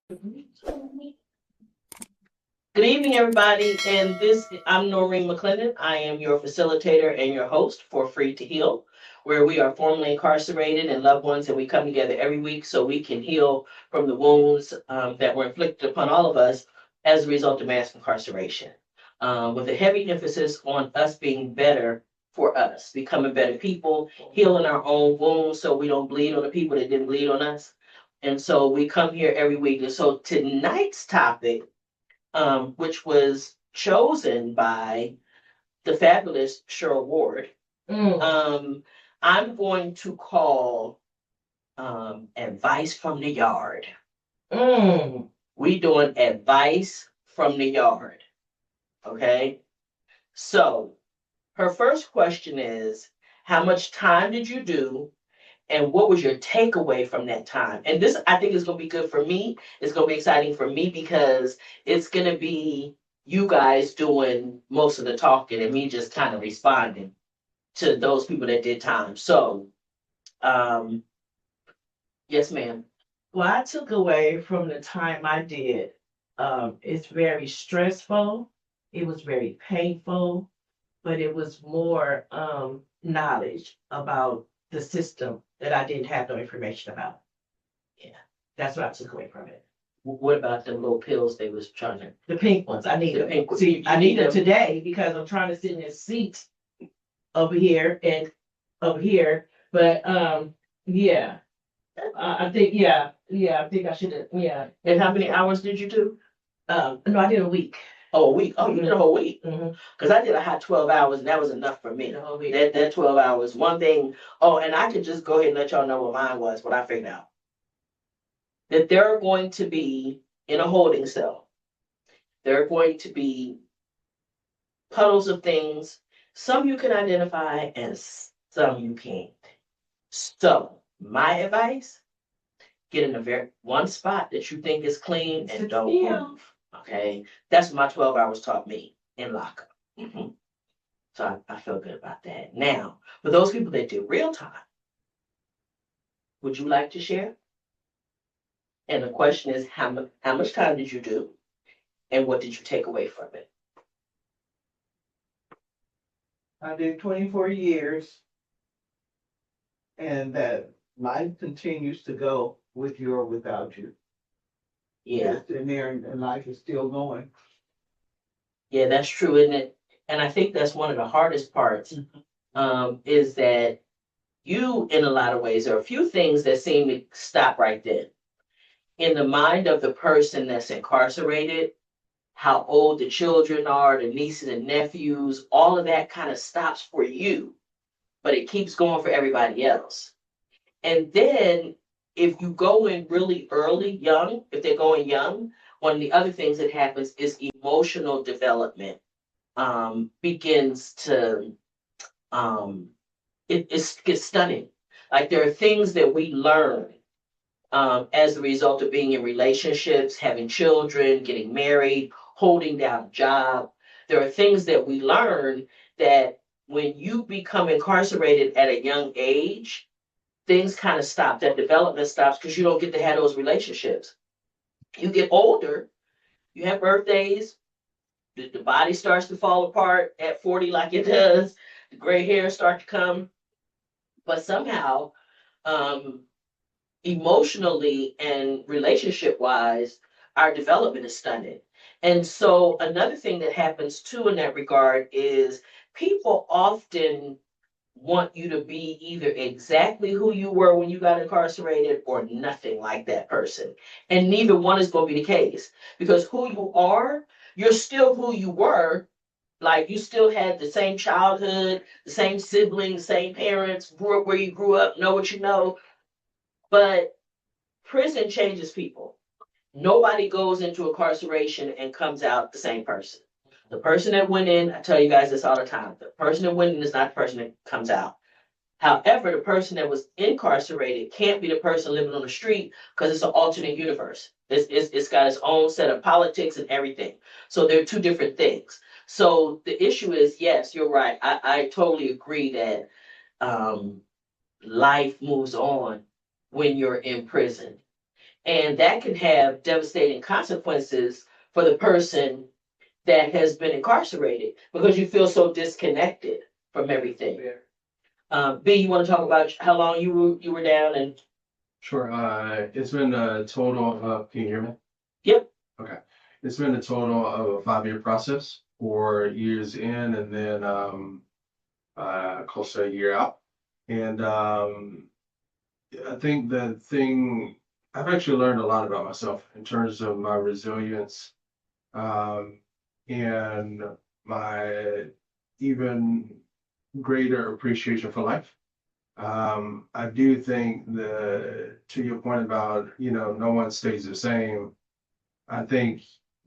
Good evening, everybody. And I'm Noreen McClendon. I am your facilitator and your host for Free to Heal, where we are formerly incarcerated and loved ones, and we come together every week so we can heal from the wounds that were inflicted upon all of us as a result of mass incarceration, with a heavy emphasis on us being better for us, becoming better people, healing our own wounds so we don't bleed on the people that didn't bleed on us. And so we come here every week. And so tonight's topic, which was chosen by the fabulous Cheryl Ward, I'm going to call advice from the yard. We doing advice from the yard. Okay. So her first question is, how much time did you do? And what was your takeaway from that time? And this, I think, is going to be good for me. It's going to be exciting for me because it's going to be you guys doing most of the talking and me just kind of responding to those people that did time. So, yes, ma'am. Well, I took away from the time I did, it's very stressful. It was very painful, but it was more knowledge about the system that I didn't have no information about. Yeah, that's what I took away from it. What about the little pills they was trying to? The pink ones, I need The them. pink ones. See, I need them today because I'm trying to sit in this seat over here and over here. But yeah, I think I think I should have And how many hours did you do? No, I did a week. Oh, a week. Oh, you did a whole week. Mhm. Because I did a hot 12 hours and that was enough for me. The whole week. That 12 hours. One thing. Oh, and I could just go ahead and let y'all know what mine was, what I figured out. That there are going to be, in a holding cell, there are going to be puddles of things. Some you can identify and some you can't. So, my advice, get in a one spot that you think is clean and don't move. Okay? That's what my 12 hours taught me in lockup. So I feel good about that. Now, for those people that did real time, would you like to share? And the question is, how much time did you do? And what did you take away from it? I did 24 years. And that life continues to go with you or without you. Yeah. It's in there and life is still going. Yeah, that's true, isn't it? And I think that's one of the hardest parts, is that you, in a lot of ways, there are a few things that seem to stop right then. In the mind of the person that's incarcerated, how old the children are, the nieces and nephews, all of that kind of stops for you, but it keeps going for everybody else. And then if you go in really early, young, if they're going young, one of the other things that happens is emotional development begins to it gets stunning. Like there are things that we learn as a result of being in relationships, having children, getting married, holding down a job. There are things that we learn that when you become incarcerated at a young age, things kind of stop. That development stops because you don't get to have those relationships. You get older, you have birthdays, the body starts to fall apart at 40 like it does, the gray hairs start to come. But somehow, emotionally and relationship wise, our development is stunted. And so another thing that happens too in that regard is people often want you to be either exactly who you were when you got incarcerated or nothing like that person. And neither one is going to be the case because who you are, you're still who you were. Like you still had the same childhood, the same siblings, same parents, grew up where you grew up, know what you know. But prison changes people. Nobody goes into incarceration and comes out the same person. The person that went in, I tell you guys this all the time, the person that went in is not the person that comes out. However, the person that was incarcerated can't be the person living on the street because it's an alternate universe. It's got its own set of politics and everything. So they're two different things. So the issue is, yes, you're right. I totally agree that life moves on when you're in prison. And that can have devastating consequences for the person that has been incarcerated because you feel so disconnected from everything. B, you want to talk about how long you were down and Sure. It's been a total of, can you hear me? Yep. Okay. It's been a total of a 5-year process, 4 years in and then close to a year out. And I think the thing I've actually learned a lot about myself in terms of my resilience, and my even greater appreciation for life. I do think to your point about, no one stays the same. I think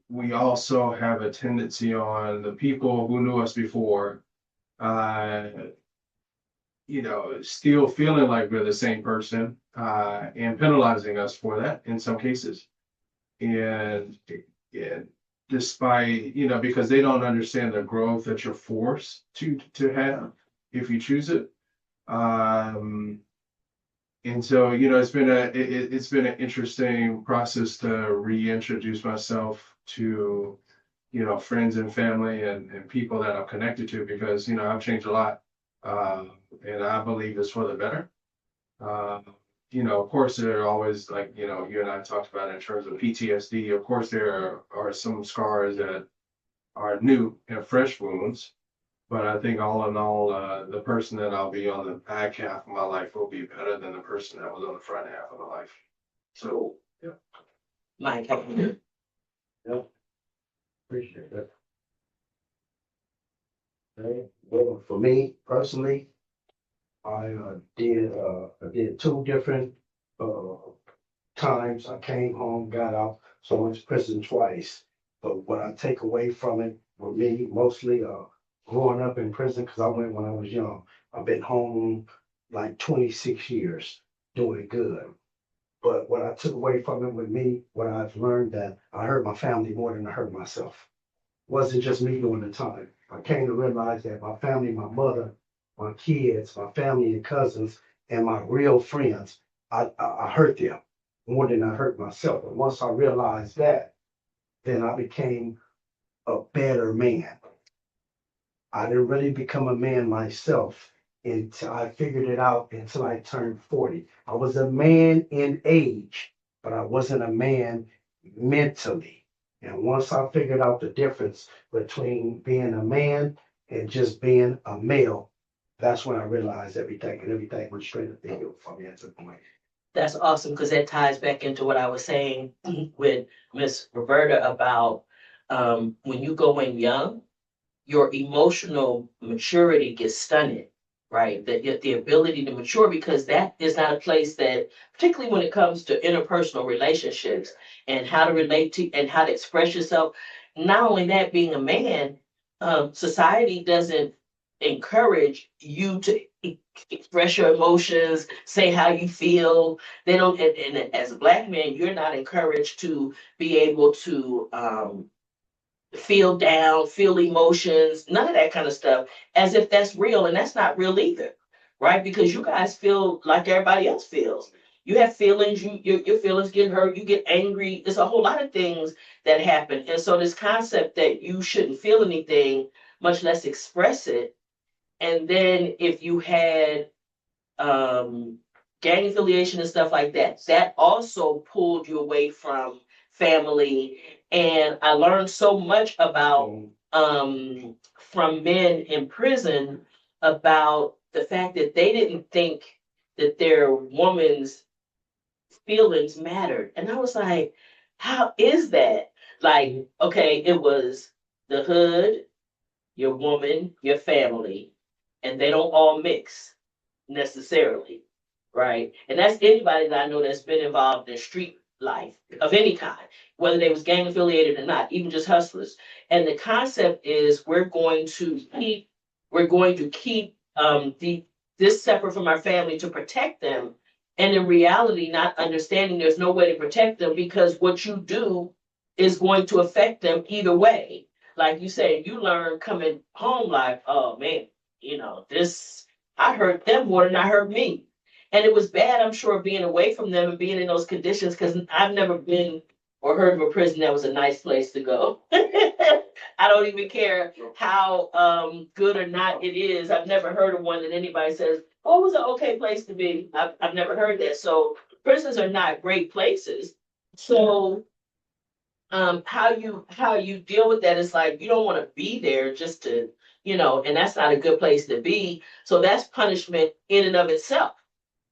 we also have a tendency on the people who knew us before, uh, still feeling like we're the same person, and penalizing us for that in some cases. And, and despite, because they don't understand the growth that you're forced to have if you choose it. And so, it's been an interesting process to reintroduce myself to, friends and family and people that I'm connected to because, I've changed a lot. And I believe it's for the better. Of course, there are always, like, you and I talked about in terms of PTSD. Of course, there are some scars that are new and fresh wounds. But I think all in all, the person that I'll be on the back half of my life will be better than the person that was on the front half of my life. So, yeah. Mike? Yeah. Appreciate that. Okay. Well, for me personally, I did 2 different times. I came home, got out, so I went to prison twice. But what I take away from it, for me, mostly growing up in prison, because I went when I was young. I've been home like 26 years, doing good. But what I took away from it with me, what I've learned that I hurt my family more than I hurt myself. Wasn't just me doing the time. I came to realize that my family, my mother, my kids, my family and cousins, and my real friends, I hurt them more than I hurt myself. And once I realized that, then I became a better man. I didn't really become a man myself until I figured it out until I turned 40. I was a man in age, but I wasn't a man mentally. And once I figured out the difference between being a man and just being a male, that's when I realized everything, and everything went straight up the hill for me at that point. That's awesome because that ties back into what I was saying with Miss Roberta about when you go in young, your emotional maturity gets stunted, right? The ability to mature because that is not a place that, particularly when it comes to interpersonal relationships and how to relate to and how to express yourself. Not only that, being a man, society doesn't encourage you to express your emotions, say how you feel. They don't, and as a Black man, you're not encouraged to be able to feel down, feel emotions, none of that kind of stuff, as if that's real, and that's not real either, right? Because you guys feel like everybody else feels. You have feelings, your feelings get hurt, you get angry. There's a whole lot of things that happen. And so this concept that you shouldn't feel anything, much less express it. And then if you had gang affiliation and stuff like that, that also pulled you away from family. And I learned so much about from men in prison about the fact that they didn't think that their woman's feelings mattered. And I was like, how is that? Like, okay, it was the hood, your woman, your family, and they don't all mix necessarily, right? And that's anybody that I know that's been involved in street life of any kind, whether they was gang affiliated or not, even just hustlers. And the concept is we're going to keep this separate from our family to protect them. And in reality, not understanding there's no way to protect them because what you do is going to affect them either way. Like you said, you learn coming home like, oh man, this I hurt them more than I hurt me. And it was bad, I'm sure, being away from them and being in those conditions, because I've never been or heard of a prison that was a nice place to go. I don't even care how good or not it is. I've never heard of one that anybody says, oh, it was an okay place to be. I've never heard that. So prisons are not great places. So how you deal with that is like you don't want to be there just to, and that's not a good place to be. So that's punishment in and of itself.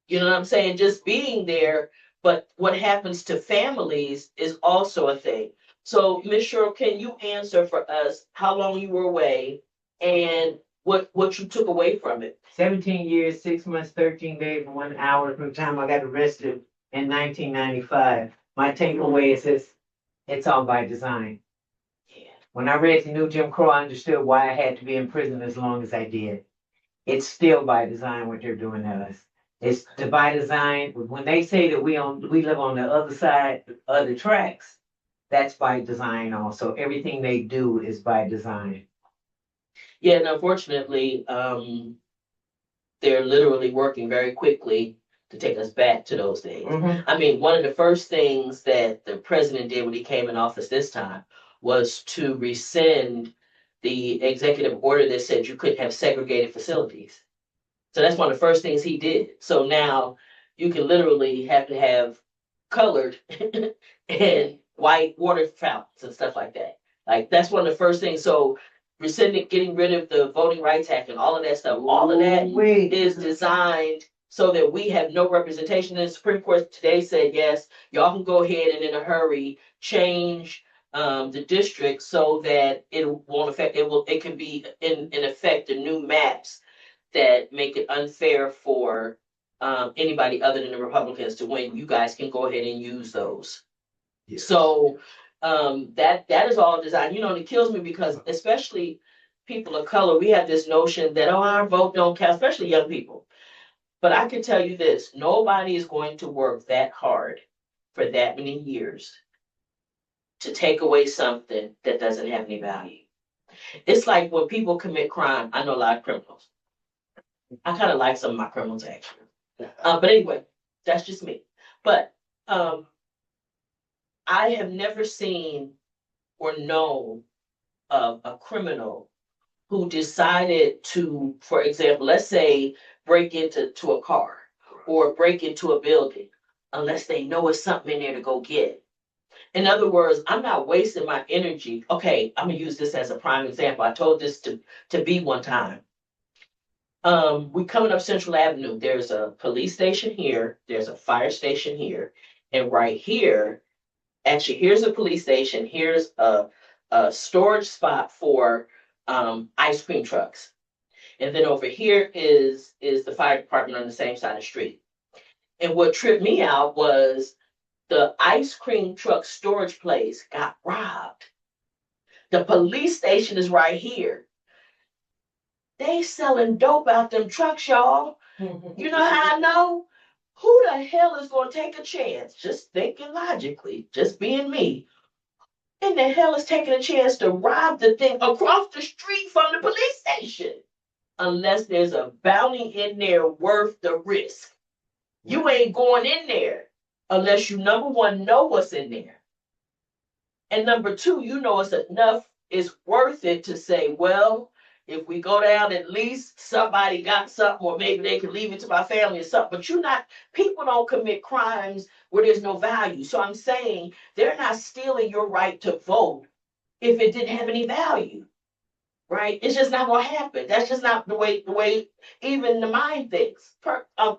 You know what I'm saying? Just being there, but what happens to families is also a thing. So, Miss Cheryl, can you answer for us how long you were away and what you took away from it? 17 years, 6 months, 13 days, 1 hour from the time I got arrested in 1995. My takeaway is this: it's all by design. Yeah. When I read the new Jim Crow, I understood why I had to be in prison as long as I did. It's still by design what they're doing to us. It's by design. When they say that we live on the other side of the tracks, that's by design also. Everything they do is by design. Yeah, and unfortunately, they're literally working very quickly to take us back to those days. Mhm. I mean, one of the first things that the president did when he came in office this time was to rescind the executive order that said you couldn't have segregated facilities. So that's one of the first things he did. So now you can literally have to have colored and white water fountains and stuff like that. Like that's one of the first things. So rescinding, getting rid of the Voting Rights Act and all of that stuff, all of that Wait. is designed so that we have no representation. And the Supreme Court today said, yes, y'all can go ahead and in a hurry change the district so that it won't affect, it can be in effect the new maps that make it unfair for anybody other than the Republicans to win. You guys can go ahead and use those. Yes. So that is all designed. And it kills me because especially people of color, we have this notion that our vote don't count, especially young people. But I can tell you this: nobody is going to work that hard for that many years to take away something that doesn't have any value. It's like when people commit crime. I know a lot of criminals. I kind of like some of my criminals actually. But anyway, that's just me. But I have never seen or known of a criminal who decided to, for example, let's say break into a car or break into a building unless they know it's something in there to go get. In other words, I'm not wasting my energy. Okay, I'm gonna use this as a prime example. I told this to be one time. We coming up Central Avenue. There's a police station here. There's a fire station here, and right here, actually, here's a police station. Here's a storage spot for ice cream trucks, and then over here is the fire department on the same side of the street. And what tripped me out was the ice cream truck storage place got robbed. The police station is right here. They selling dope out them trucks, y'all. You know how I know? Who the hell is going to take a chance? Just thinking logically, just being me. And the hell is taking a chance to rob the thing across the street from the police station? Unless there's a bounty in there worth the risk. You ain't going in there unless you, number one, know what's in there. And number two, it's enough, it's worth it to say, well, if we go down, at least somebody got something, or maybe they can leave it to my family or something. But people don't commit crimes where there's no value. So I'm saying they're not stealing your right to vote if it didn't have any value, right? It's just not going to happen. That's just not the way even the mind thinks.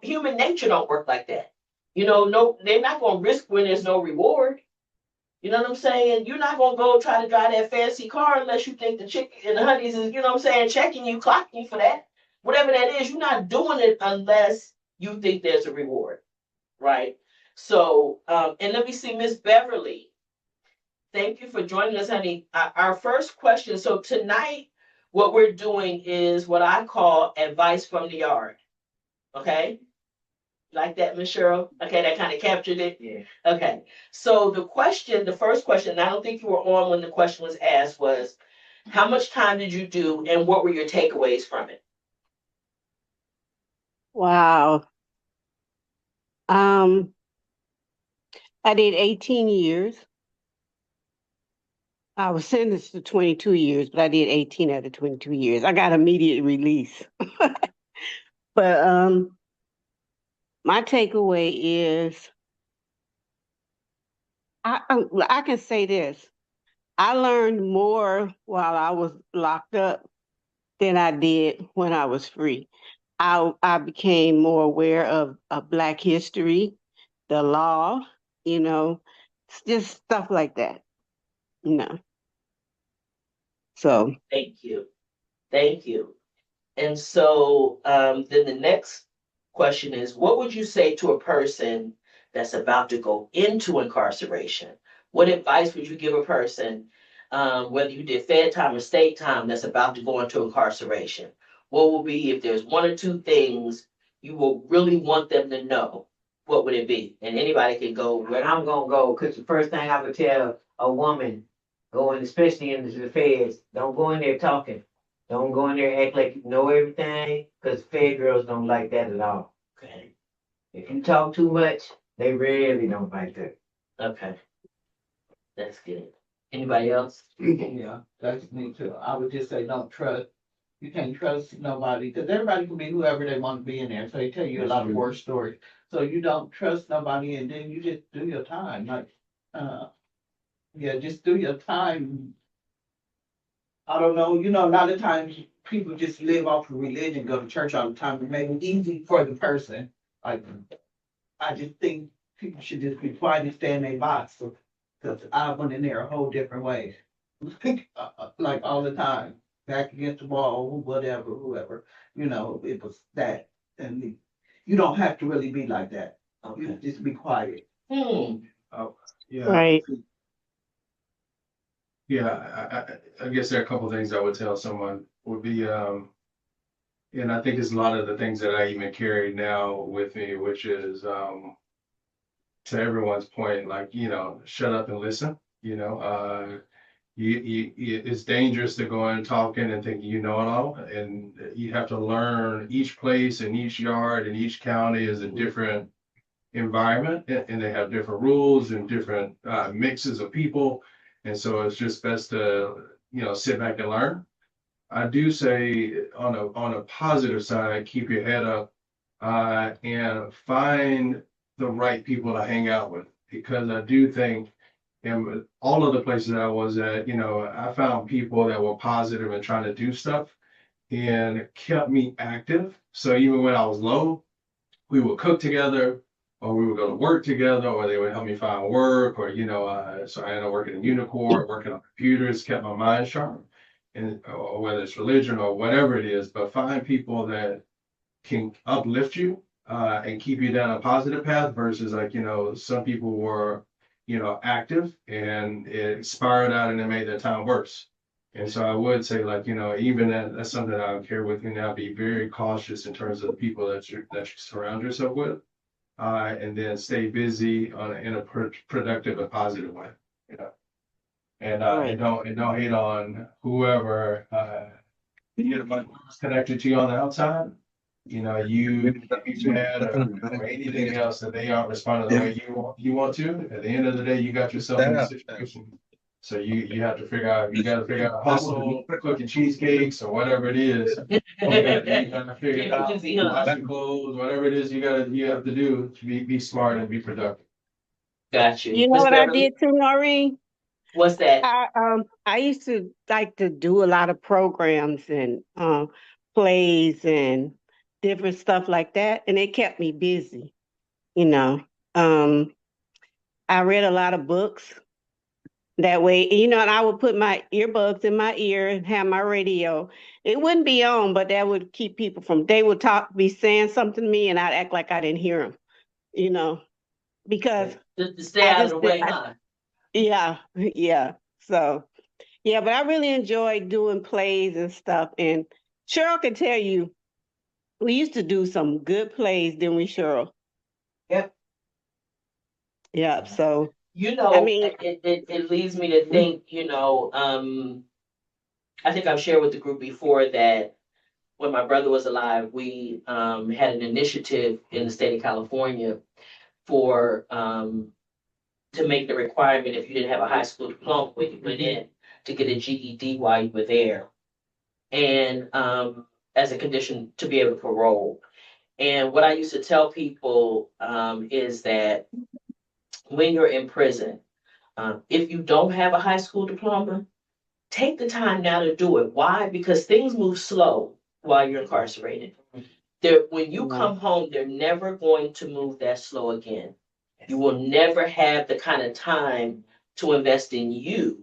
Human nature don't work like that. No, they're not going to risk when there's no reward. You know what I'm saying? You're not gonna go try to drive that fancy car unless you think the chick and the honeys is, checking you, clocking you for that. Whatever that is, you're not doing it unless you think there's a reward, right? So, and let me see, Miss Beverly. Thank you for joining us, honey. Our first question. So tonight, what we're doing is what I call advice from the yard. Okay. Like that, Miss Cheryl? Okay, that kind of captured it? Yeah. Okay. So the first question, and I don't think you were on when the question was asked, was how much time did you do and what were your takeaways from it? Wow. Um, I did 18 years. I was sentenced to 22 years, but I did 18 out of 22 years. I got immediate release. But my takeaway is I can say this. I learned more while I was locked up than I did when I was free. I became more aware of Black history, the law, you know, just stuff like that, you know. So Thank you. Thank you. And so then the next question is, what would you say to a person that's about to go into incarceration? What advice would you give a person, whether you did Fed time or state time, that's about to go into incarceration? What will be, if there's one or two things you will really want them to know, what would it be? And anybody can go. I'm gonna go, cause the first thing I would tell a woman going, especially into the feds, don't go in there talking. Don't go in there act like you know everything, cause Fed girls don't like that at all. Okay. If you talk too much, they really don't like that. Okay. That's good. Anybody else? Yeah, that's me too. I would just say don't trust. You can't trust nobody because everybody can be whoever they want to be in there. So they tell you a lot of war stories. So you don't trust nobody, and then you just do your time. Like, yeah, just do your time. I don't know. You know, a lot of times people just live off of religion, go to church all the time. It make it easy for the person. Like, I just think people should just be quiet and stay in their box. Because I went in there a whole different way. Like all the time, back against the wall, whatever, whoever, you know, it was that. And you don't have to really be like that. You Okay. just be quiet. Hmm. Oh, yeah. right. Yeah, I guess there are a couple of things I would tell someone would be, and I think it's a lot of the things that I even carry now with me, which is, to everyone's point, like, shut up and listen, it's dangerous to go in talking and thinking you know it all, and you have to learn each place and each yard and each county is a different environment, and they have different rules and different mixes of people. And so it's just best to, sit back and learn. I do say on a positive side, keep your head up and find the right people to hang out with, because I do think in all of the places I was at, I found people that were positive and trying to do stuff and kept me active. So even when I was low, we would cook together, or we would go to work together, or they would help me find work, or so I ended up working in Unicorp, working on computers, kept my mind sharp, and or whether it's religion or whatever it is, but find people that can uplift you and keep you down a positive path versus like some people were active and it spiraled out and it made their time worse. And so I would say, like, even that's something I would carry with me now. Be very cautious in terms of the people that you surround yourself with, and then stay busy in a productive and positive way. You know, Right. and don't hate on whoever whoever's connected to you on the outside. You be mad or anything else that they aren't responding the way you want to. At the end of the day, you got yourself in a situation. So you have to figure out, you got to figure out hustle, cooking cheesecakes or whatever it is. You got to figure it out, wash your clothes, whatever it is you have to do to be smart and be productive. Got you. You know Miss what I Beverly, did too, Noreen? what's that? I used to like to do a lot of programs and plays and different stuff like that, and it kept me busy. You know, um, I read a lot of books that way. And I would put my earbuds in my ear and have my radio. It wouldn't be on, but that would keep people from. They would be saying something to me, and I'd act like I didn't hear them. You know, because Just to stay I out of just the did. way, huh? Yeah, yeah. So. Yeah, but I really enjoy doing plays and stuff. And Cheryl can tell you, we used to do some good plays, didn't we, Cheryl? Yep. Yeah. So, You I know, mean, it leads me to think, I think I've shared with the group before that when my brother was alive, we had an initiative in the state of California for, to make the requirement if you didn't have a high school diploma when you went in to get a GED while you were there. And, as a condition to be able to parole. And what I used to tell people, is that when you're in prison, if you don't have a high school diploma, take the time now to do it. Why? Because things move slow while you're incarcerated. When you come home, they're never going to move that slow again. You will never have the kind of time to invest in you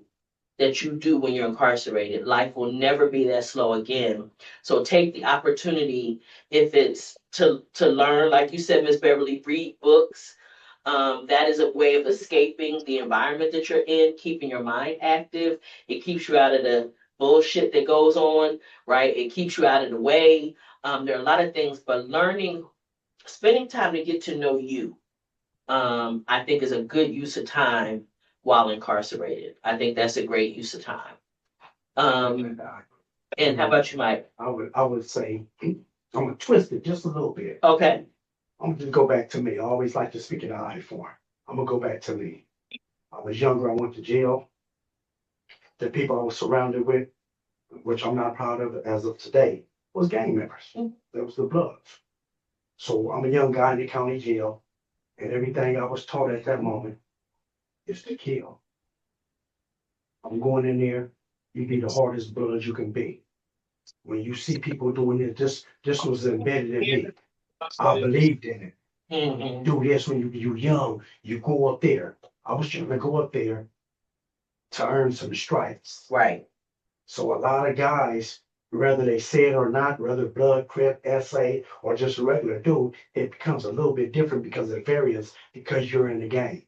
that you do when you're incarcerated. Life will never be that slow again. So take the opportunity, if it's to learn, like you said, Miss Beverly, read books. That is a way of escaping the environment that you're in, keeping your mind active. It keeps you out of the bullshit that goes on, right? It keeps you out of the way. There are a lot of things, but spending time to get to know you, I think is a good use of time while incarcerated. I think that's a great use of time. And how about you, Mike? I would say, I'm gonna twist it just a little bit. Okay. I'm gonna just go back to me. I always like to speak in the I form. I'm gonna go back to me. I was younger, I went to jail. The people I was surrounded with, which I'm not proud of as of today, was gang members. That was the Bloods. So I'm a young guy in the county jail, and everything I was taught at that moment is to kill. I'm going in there, you be the hardest blood you can be. When you see people doing it, this was embedded in me. I believed in it. Mm-hmm. Do this when you young, you go up there. I was trying to go up there to earn some stripes. Right. So a lot of guys, whether they say it or not, whether blood, crip, SA, or just a regular dude, it becomes a little bit different because it varies because you're in the game.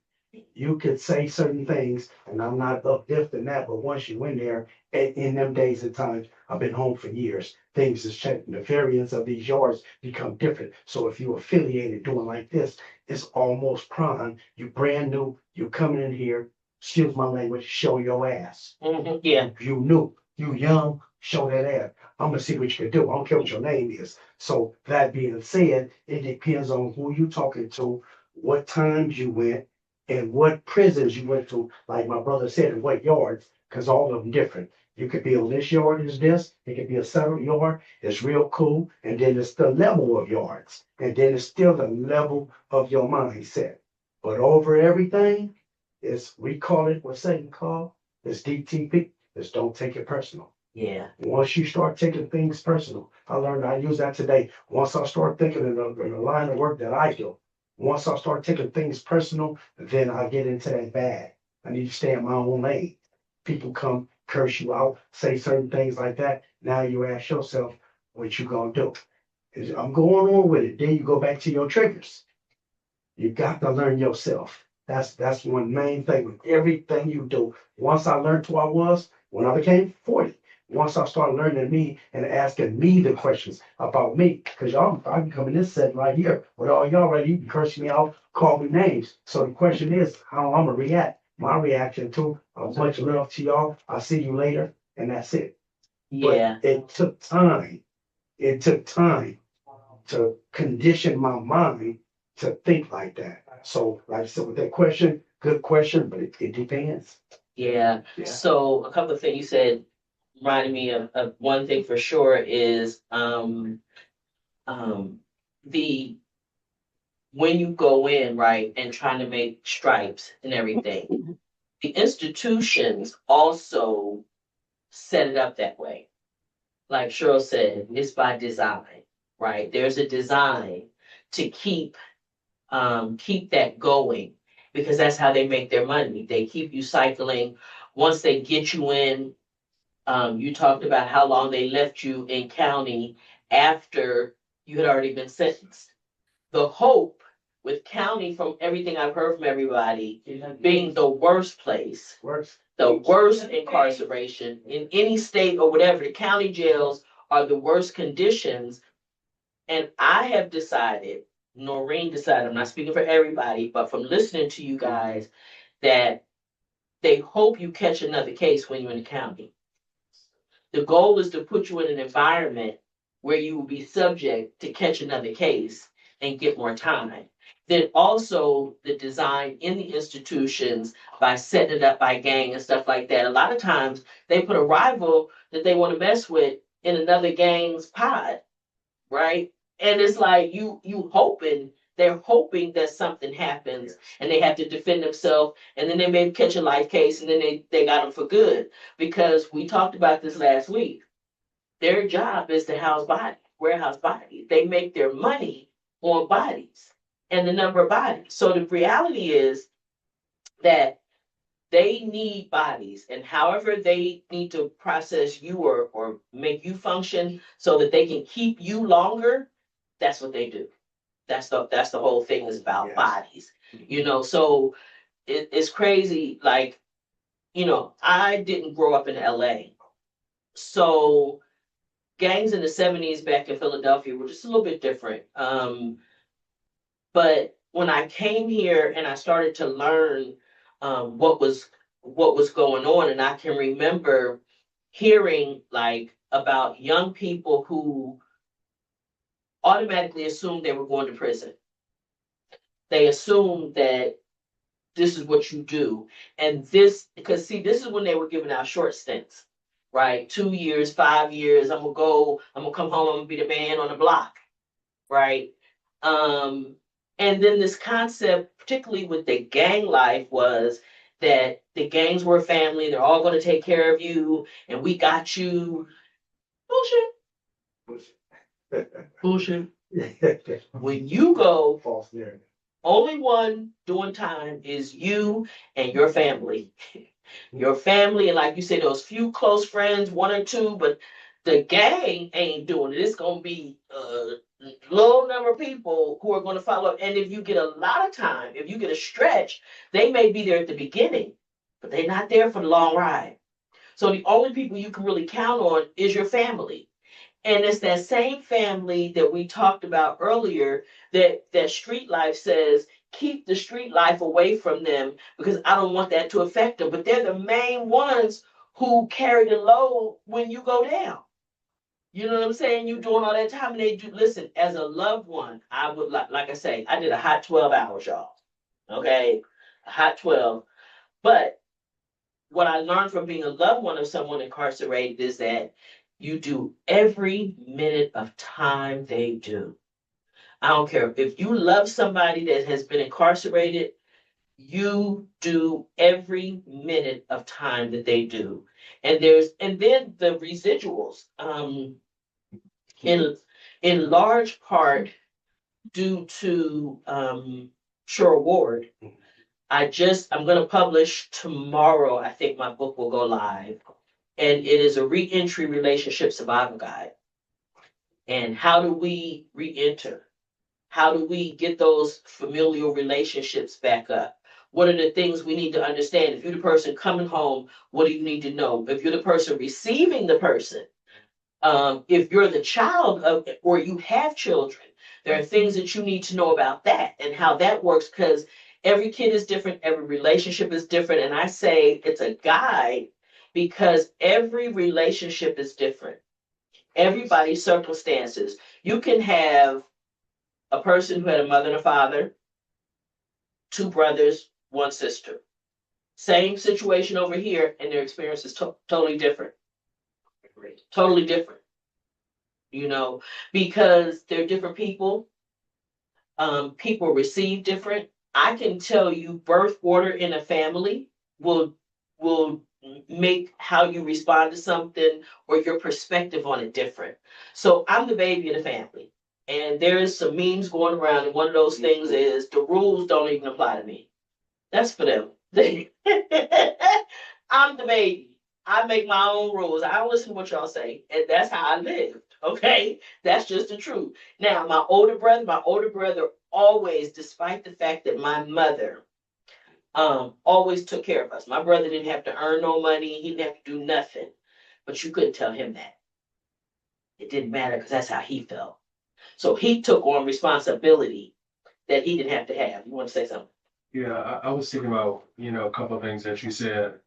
You could say certain things, and I'm not uplifting that, but once you in there, in them days and times, I've been home for years, things has changed. The variance of these yards become different. So if you affiliated doing like this, it's almost prime. You brand new, you coming in here, excuse my language, show your ass. Mm-hmm. Yeah. You new, you young, show that ass. I'm gonna see what you can do. I don't care what your name is. So that being said, it depends on who you talking to, what times you went, and what prisons you went to, like my brother said, and what yards, because all of them different. You could be on this yard is this, it could be a settled yard, it's real cool, and then it's the level of yards, and then it's still the level of your mindset. But over everything, we call it what Satan called, it's DTP, it's don't take it personal. Yeah. Once you start taking things personal, I use that today. Once I start thinking in the line of work that I do, once I start taking things personal, then I get into that bad. I need to stay in my own lane. People come curse you out, say certain things like that. Now you ask yourself, what you gonna do? I'm going on with it. Then you go back to your triggers. You got to learn yourself. That's one main thing with everything you do. Once I learned who I was, when I became 40, once I started learning me and asking me the questions about me, because y'all, I can come in this set right here with all y'all ready, you can curse me out, call me names. So the question is how I'm gonna react. My reaction to much love to y'all. I'll see you later, and that's it. Yeah. But it took time. It took time to condition my mind to think like that. So, like I said, with that question, good question, but it depends. Yeah. Yeah. So a couple of things you said reminded me of one thing for sure is the when you go in, right, and trying to make stripes and everything, the institutions also set it up that way. Like Cheryl said, it's by design, right? There's a design to keep that going because that's how they make their money. They keep you cycling. Once they get you in, you talked about how long they left you in county after you had already been sentenced. The hope with county, from everything I've heard from everybody, being the worst place, the worst incarceration in any state or whatever, the county jails are the worst conditions. And I have decided, Noreen decided, I'm not speaking for everybody, but from listening to you guys, that they hope you catch another case when you're in the county. The goal is to put you in an environment where you will be subject to catch another case and get more time. Then also the design in the institutions by setting it up by gang and stuff like that. A lot of times they put a rival that they want to mess with in another gang's pod, right? And it's like they're hoping that something happens and they have to defend themselves and then they may catch a life case and then they got them for good. Because we talked about this last week. Their job is to warehouse bodies. They make their money on bodies and the number of bodies. So the reality is that they need bodies, and however they need to process you or make you function so that they can keep you longer, that's what they do. That's the whole thing is about Yes. bodies. So it's crazy. Like, I didn't grow up in LA. So gangs in the 70s back in Philadelphia were just a little bit different. But when I came here and I started to learn what was going on, and I can remember hearing like about young people who automatically assumed they were going to prison. They assumed that this is what you do, and because see, this is when they were giving out short stints, right? 2 years, 5 years. I'm gonna come home. I'm gonna be the man on the block, right? Um, and then this concept, particularly with the gang life, was that the gangs were a family, they're all going to take care of you, and we got you. Bullshit. When you go, False narrative. only one doing time is you and your family. Your family, and like you said, those few close friends, one or two, but the gang ain't doing it. It's gonna be a low number of people who are gonna follow up. And if you get a lot of time, if you get a stretch, they may be there at the beginning, but they're not there for the long ride. So the only people you can really count on is your family. And it's that same family that we talked about earlier that street life says, keep the street life away from them because I don't want that to affect them. But they're the main ones who carry the load when you go down. You know what I'm saying? You doing all that time and they do listen, as a loved one, I would like I say, I did a hot 12 hours, y'all. Okay. A hot 12. But what I learned from being a loved one of someone incarcerated is that you do every minute of time they do. I don't care if you love somebody that has been incarcerated, you do every minute of time that they do. And then the residuals, in large part due to Sure Award. I'm gonna publish tomorrow. I think my book will go live. And it is a reentry relationship survival guide. And how do we reenter? How do we get those familial relationships back up? What are the things we need to understand? If you're the person coming home, what do you need to know? If you're the person receiving the person, if you're the child of, or you have children, there are things that you need to know about that and how that works because every kid is different, every relationship is different. And I say it's a guide because every relationship is different. Everybody's circumstances. You can have a person who had a mother and a father, two brothers, one sister. Same situation over here, and their experience is totally different. Totally different. Because they're different people. People receive different. I can tell you birth order in a family will make how you respond to something or your perspective on it different. So I'm the baby of the family. And there's some memes going around, and one of those things is the rules don't even apply to me. That's for them. I'm the baby. I make my own rules. I don't listen to what y'all say. And that's how I lived. Okay? That's just the truth. Now, my older brother always, despite the fact that my mother always took care of us. My brother didn't have to earn no money. He didn't have to do nothing. But you couldn't tell him that. It didn't matter because that's how he felt. So he took on responsibility that he didn't have to have. You want to say something? Yeah, I was thinking about, a couple of things that you said,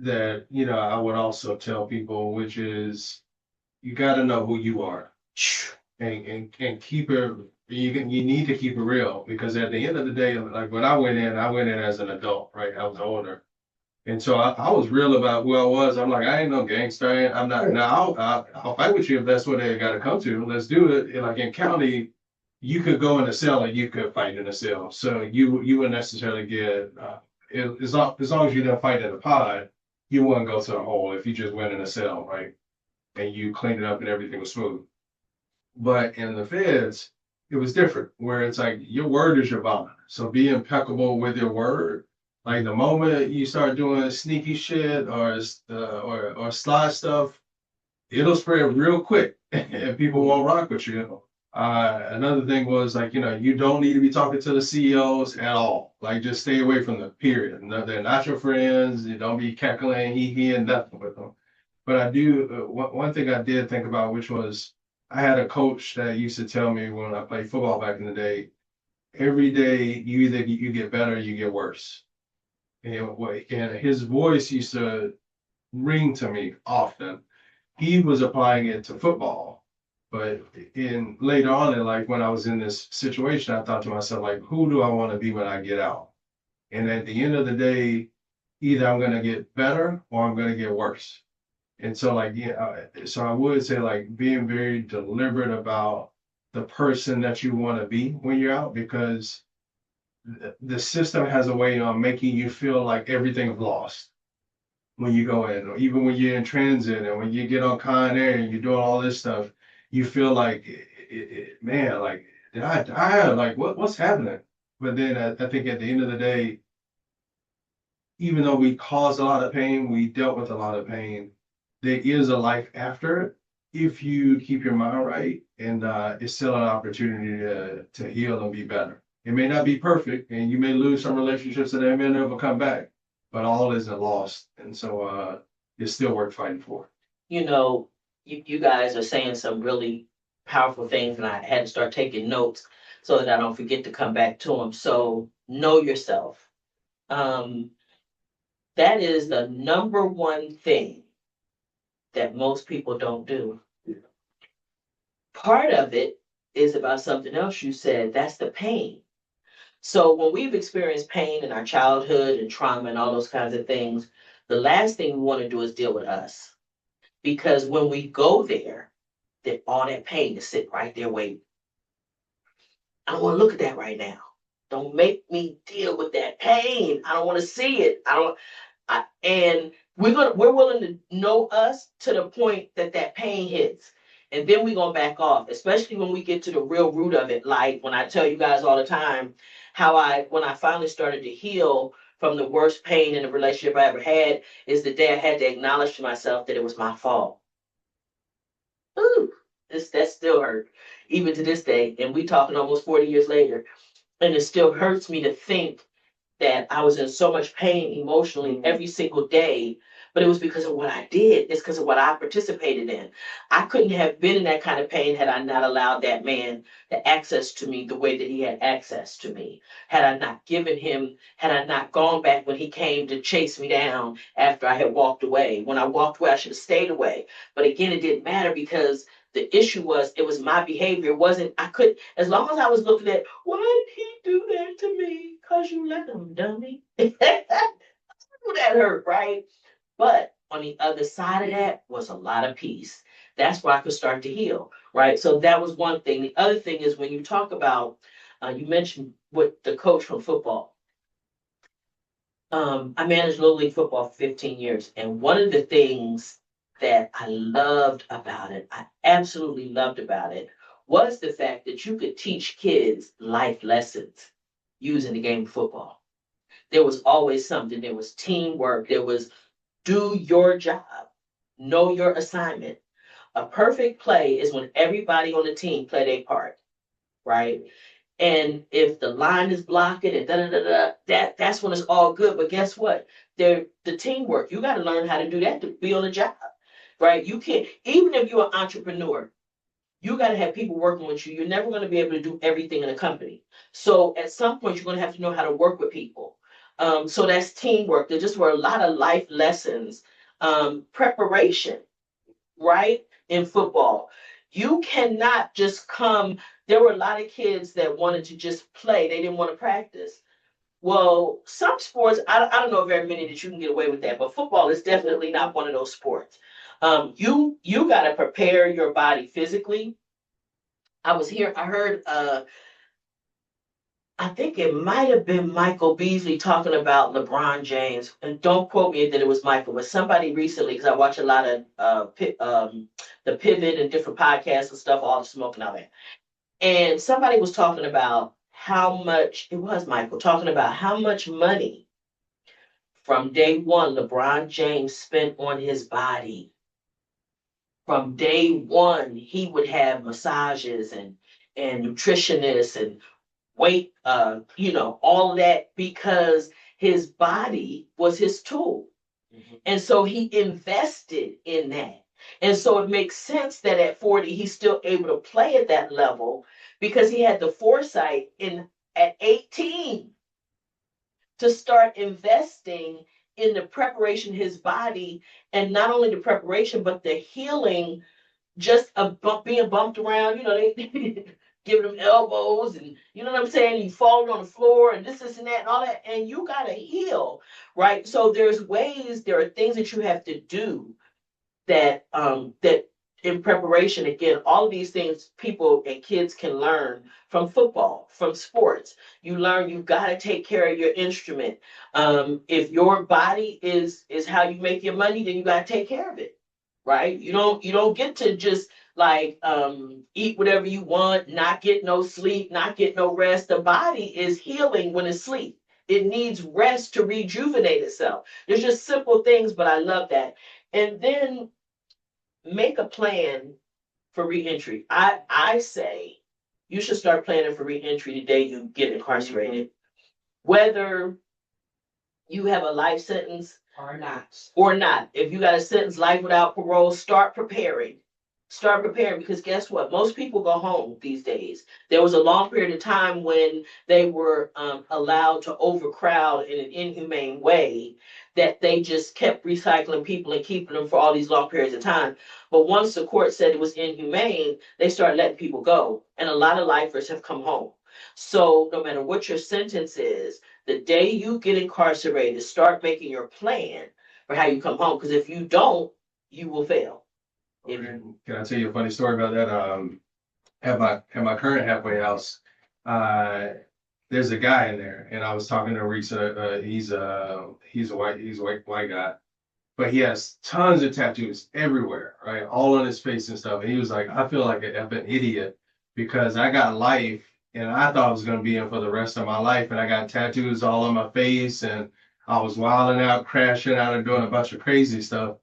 that, I would also tell people, which is you got to know who you are and keep it You need to keep it real, because at the end of the day, like when I went in as an adult, right? I was older. And so I was real about who I was. I'm like, I ain't no gangster. I'm not. Now I'll fight with you if that's what they got to come to. Let's do it. And like in county, you could go in a cell and you could fight in a cell. So you wouldn't necessarily get as long as you didn't fight in a pod, you wouldn't go to the hole if you just went in a cell, right? And you cleaned it up and everything was smooth. But in the feds, it was different, where it's like your word is your bond. So be impeccable with your word. Like the moment you start doing sneaky shit or sly stuff, it'll spread real quick and people won't rock with you. Another thing was like, you don't need to be talking to the CEOs at all. Like just stay away from them, period. No, they're not your friends. You don't be cackling, hee and nothing with them. But I do, one thing I did think about, which was I had a coach that used to tell me when I played football back in the day, every day you get better, or you get worse. And his voice used to ring to me often. He was applying it to football. But in later on in life, when I was in this situation, I thought to myself, like, who do I want to be when I get out? And at the end of the day, either I'm going to get better or I'm going to get worse. And so like, yeah, so I would say like being very deliberate about the person that you want to be when you're out, because the system has a way of making you feel like everything's lost when you go in, or even when you're in transit and when you get on Con Air and you're doing all this stuff, you feel like, man, like, did I die? Like, what's happening? But then I think at the end of the day, even though we caused a lot of pain, we dealt with a lot of pain, there is a life after it if you keep your mind right, and it's still an opportunity to heal and be better. It may not be perfect, and you may lose some relationships and they may never come back, but all isn't lost, and so it's still worth fighting for. You guys are saying some really powerful things, and I had to start taking notes so that I don't forget to come back to them. So know yourself. That is the number one thing that most people don't do. Part of it is about something else you said, that's the pain. So when we've experienced pain in our childhood and trauma and all those kinds of things, the last thing we want to do is deal with us. Because when we go there, that all that pain is sitting right there waiting. I don't want to look at that right now. Don't make me deal with that pain. I don't want to see it. And we're willing to know us to the point that pain hits. And then we're gonna back off, especially when we get to the real root of it. Like when I tell you guys all the time how when I finally started to heal from the worst pain in a relationship I ever had, is the day I had to acknowledge to myself that it was my fault. Ooh, that still hurt, even to this day. And we talking almost 40 years later. And it still hurts me to think that I was in so much pain emotionally every single day, but it was because of what I did. It's because of what I participated in. I couldn't have been in that kind of pain had I not allowed that man the access to me the way that he had access to me. Had I not gone back when he came to chase me down after I had walked away. When I walked away, I should have stayed away. But again, it didn't matter because the issue was, it was my behavior. As long as I was looking at, why did he do that to me? Because you let him, dummy. That hurt, right? But on the other side of that was a lot of peace. That's where I could start to heal, right? So that was one thing. The other thing is when you talk about, you mentioned with the coach from football. I managed Little League football for 15 years. And one of the things that I loved about it, I absolutely loved about it, was the fact that you could teach kids life lessons using the game of football. There was always something. There was teamwork. There was do your job, know your assignment. A perfect play is when everybody on the team play their part, right? And if the line is blocking and that's when it's all good. But guess what? The teamwork, you got to learn how to do that to be on the job, right? You can't, even if you're an entrepreneur, you got to have people working with you. You're never going to be able to do everything in a company. So at some point, you're going to have to know how to work with people. So that's teamwork. There just were a lot of life lessons, preparation, right? In football. You cannot just come. There were a lot of kids that wanted to just play. They didn't want to practice. Well, some sports, I don't know very many that you can get away with that, but football is definitely not one of those sports. You got to prepare your body physically. I heard I think it might have been Michael Beasley talking about LeBron James, and don't quote me that it was Michael, but somebody recently, because I watch a lot of the Pivot and different podcasts and stuff, all the smoking out there. And somebody was talking about how much, it was Michael, talking about how much money from day one LeBron James spent on his body. From day one, he would have massages and nutritionists and weight, all of that because his body was his tool. And so he invested in that. And so it makes sense that at 40, he's still able to play at that level because he had the foresight at 18 to start investing in the preparation of his body, and not only the preparation, but the healing just of being bumped around, they giving them elbows and you know what I'm saying, you falling on the floor and this and that and all that, and you gotta heal, right? So there are things that you have to do that in preparation. Again, all of these things people and kids can learn from football, from sports. You learn you've got to take care of your instrument. If your body is how you make your money, then you got to take care of it, right? You don't get to just like eat whatever you want, not get no sleep, not get no rest. The body is healing when it's asleep. It needs rest to rejuvenate itself. There's just simple things, but I love that. And then make a plan for reentry. I say you should start planning for reentry the day you get incarcerated. Whether you have a life sentence or not. If you got a sentence life without parole, start preparing. Start preparing, because guess what? Most people go home these days. There was a long period of time when they were allowed to overcrowd in an inhumane way, that they just kept recycling people and keeping them for all these long periods of time. But once the court said it was inhumane, they started letting people go. And a lot of lifers have come home. So no matter what your sentence is, the day you get incarcerated, start making your plan for how you come home. Because if you don't, you will fail. Can I tell you a funny story about that? At my current halfway house, there's a guy in there, and I was talking to Risa. He's a white guy, but he has tons of tattoos everywhere, right? All on his face and stuff. And he was like, I feel like an idiot because I got life, and I thought I was going to be in for the rest of my life, and I got tattoos all on my face, and I was wilding out, crashing out, and doing a bunch of crazy stuff.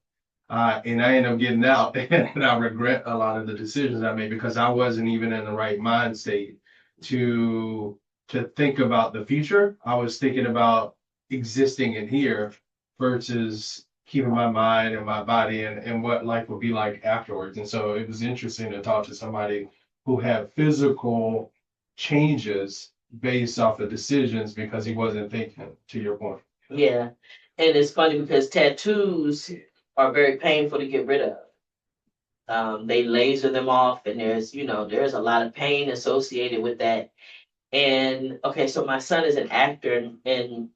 And I ended up getting out, and I regret a lot of the decisions I made because I wasn't even in the right mind state to think about the future. I was thinking about existing in here versus keeping my mind and my body and what life would be like afterwards. And so it was interesting to talk to somebody who had physical changes based off of decisions because he wasn't thinking, to your point. Yeah. And it's funny because tattoos are very painful to get rid of. They laser them off, and there's a lot of pain associated with that. And okay, so my son is an actor, and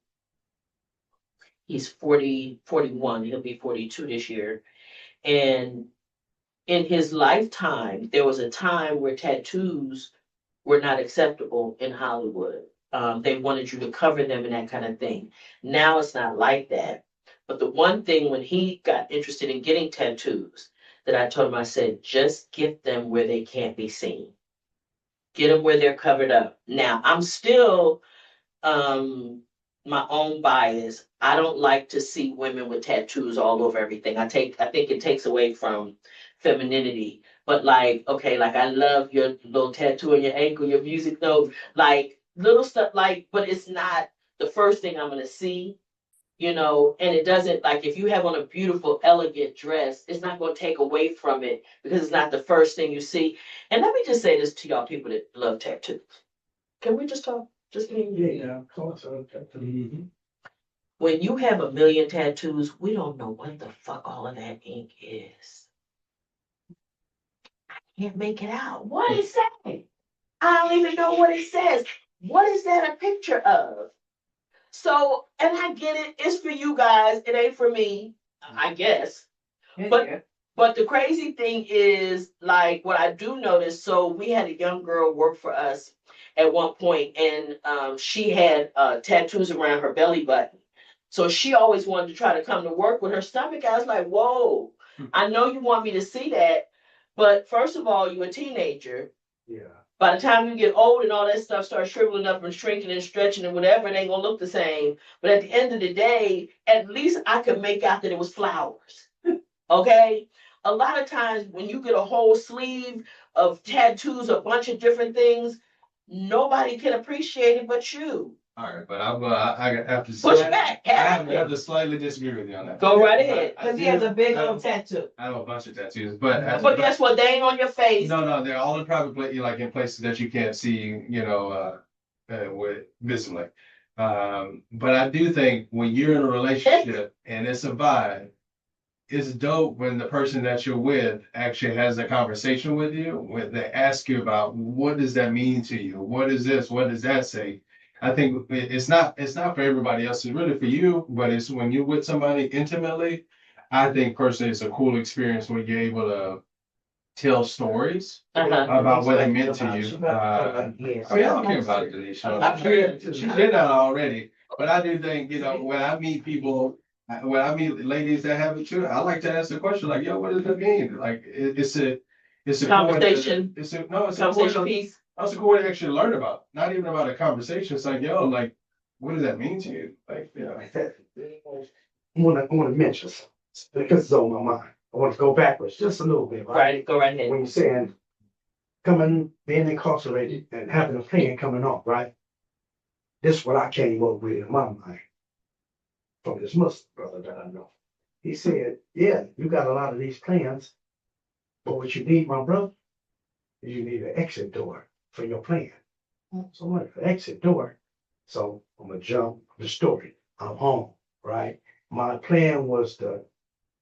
he's 41, he'll be 42 this year. And in his lifetime, there was a time where tattoos were not acceptable in Hollywood. They wanted you to cover them and that kind of thing. Now it's not like that. But the one thing when he got interested in getting tattoos that I told him, I said, just get them where they can't be seen. Get them where they're covered up. Now, I'm still my own bias. I don't like to see women with tattoos all over everything. I think it takes away from femininity. But like, okay, like I love your little tattoo on your ankle, your music note, like little stuff but it's not the first thing I'm gonna see, and it doesn't, like if you have on a beautiful, elegant dress, it's not gonna take away from it because it's not the first thing you see. And let me just say this to y'all people that love tattoos. Can we just talk? Just me and you? Yeah, of course. When you have a million tattoos, we don't know what the fuck all of that ink is. I can't make it out. What is that? I don't even know what it says. What is that a picture of? So, and I get it. It's for you guys. It ain't for me, I guess. But but the crazy thing is, like, what I do notice. So we had a young girl work for us at one point, and she had tattoos around her belly button. So she always wanted to try to come to work with her stomach. I was like, whoa, I know you want me to see that, but first of all, you're a teenager. Yeah. By the time you get old and all that stuff starts shriveling up and shrinking and stretching and whatever, it ain't gonna look the same. But at the end of the day, at least I could make out that it was flowers. Okay? A lot of times when you get a whole sleeve of tattoos, a bunch of different things, nobody can appreciate it but you. All right, but I have to Push back. I have to slightly disagree with you on that. Go right ahead. Cause he has a big old tattoo. I have a bunch of tattoos, but But guess what? They ain't on your face. no, they're all in private place, like in places that you can't see, with visibly. But I do think when you're in a relationship and it's a vibe, it's dope when the person that you're with actually has a conversation with you, when they ask you about what does that mean to you? What is this? What does that say? I think it's not for everybody else. It's really for you, but it's when you're with somebody intimately. I think personally, it's a cool experience when you're able to tell stories about what it meant to you. I mean, I don't care about it, Denise. She did that already, but I do think when I meet people. When I meet ladies that have it too, I like to ask the question like, "Yo, what does it mean?" Like, it's a Conversation. It's a Conversation piece. That's a cool way to actually learn about. Not even about a conversation. It's like, yo, like, what does that mean to you? Like, I want to mention something because it's on my mind. I want to go backwards just a little bit. Right, go right ahead. When you're saying being incarcerated and having a plan coming off, right? This is what I came up with in my mind from this Muslim brother that I know. He said, yeah, you got a lot of these plans, but what you need, my brother, is you need an exit door for your plan. So what, an exit door? So I'm gonna jump the story. I'm home, right? My plan was to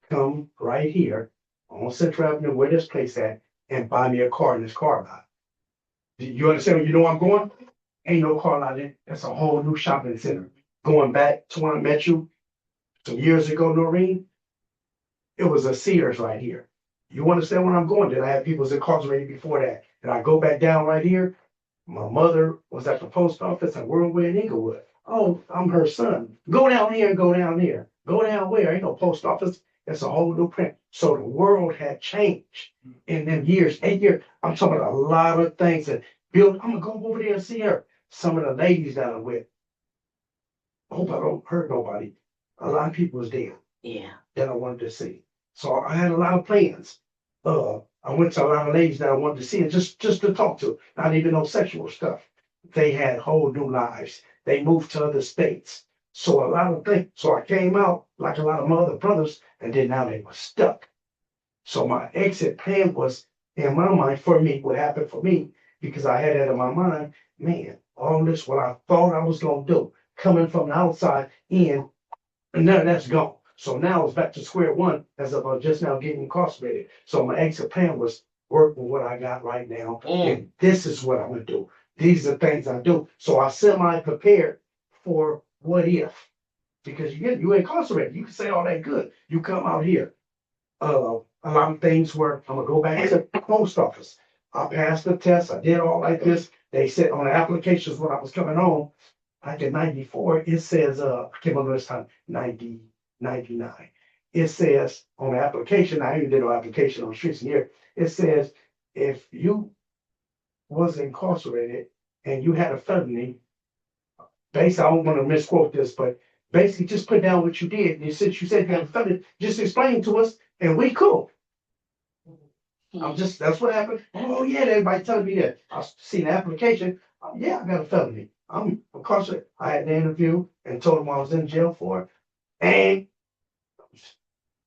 come right here on Central Avenue, where this place at, and buy me a car in this car lot. Do you understand? You know where I'm going? Ain't no car lot in. That's a whole new shopping center. Going back to when I met you some years ago, Noreen, it was a Sears right here. You understand where I'm going? Did I have people incarcerated before that? Did I go back down right here? My mother was at the post office in Worldway in Inglewood. Oh, I'm her son. Go down here and go down here. Go down where? Ain't no post office. It's a whole new print. So the world had changed in them years, 8 years. I'm talking about a lot of things. And Bill, I'm gonna go over there and see her. Some of the ladies that I'm with. I hope I don't hurt nobody. A lot of people was there. Yeah. That I wanted to see. So I had a lot of plans. I went to a lot of ladies that I wanted to see and just to talk to, not even no sexual stuff. They had whole new lives. They moved to other states. So a lot of things. So I came out like a lot of my other brothers, and then now they were stuck. So my exit plan was in my mind for me, what happened for me, because I had that in my mind, man, all this what I thought I was gonna do, coming from the outside in, and none of that's gone. So now it's back to square one as of just now getting incarcerated. So my exit plan was work with what I got right now. And this is what I'm gonna do. These are the things I do. So I semi-prepared for what if. Because you incarcerated. You can say all that good. You come out here. A lot of things where I'm gonna go back to the post office. I passed the test. I did all like this. They said on the applications when I was coming home, like in 94, it says, I can't remember this time, 99. It says on the application, I even did an application on streets in here. It says if you was incarcerated and you had a felony, basically, I don't want to misquote this, but basically just put down what you did. And since you said you had a felony, just explain to us and we cool. That's what happened. Oh yeah, everybody telling me that. I seen the application. Yeah, I got a felony. I'm incarcerated. I had an interview and told them I was in jail for it.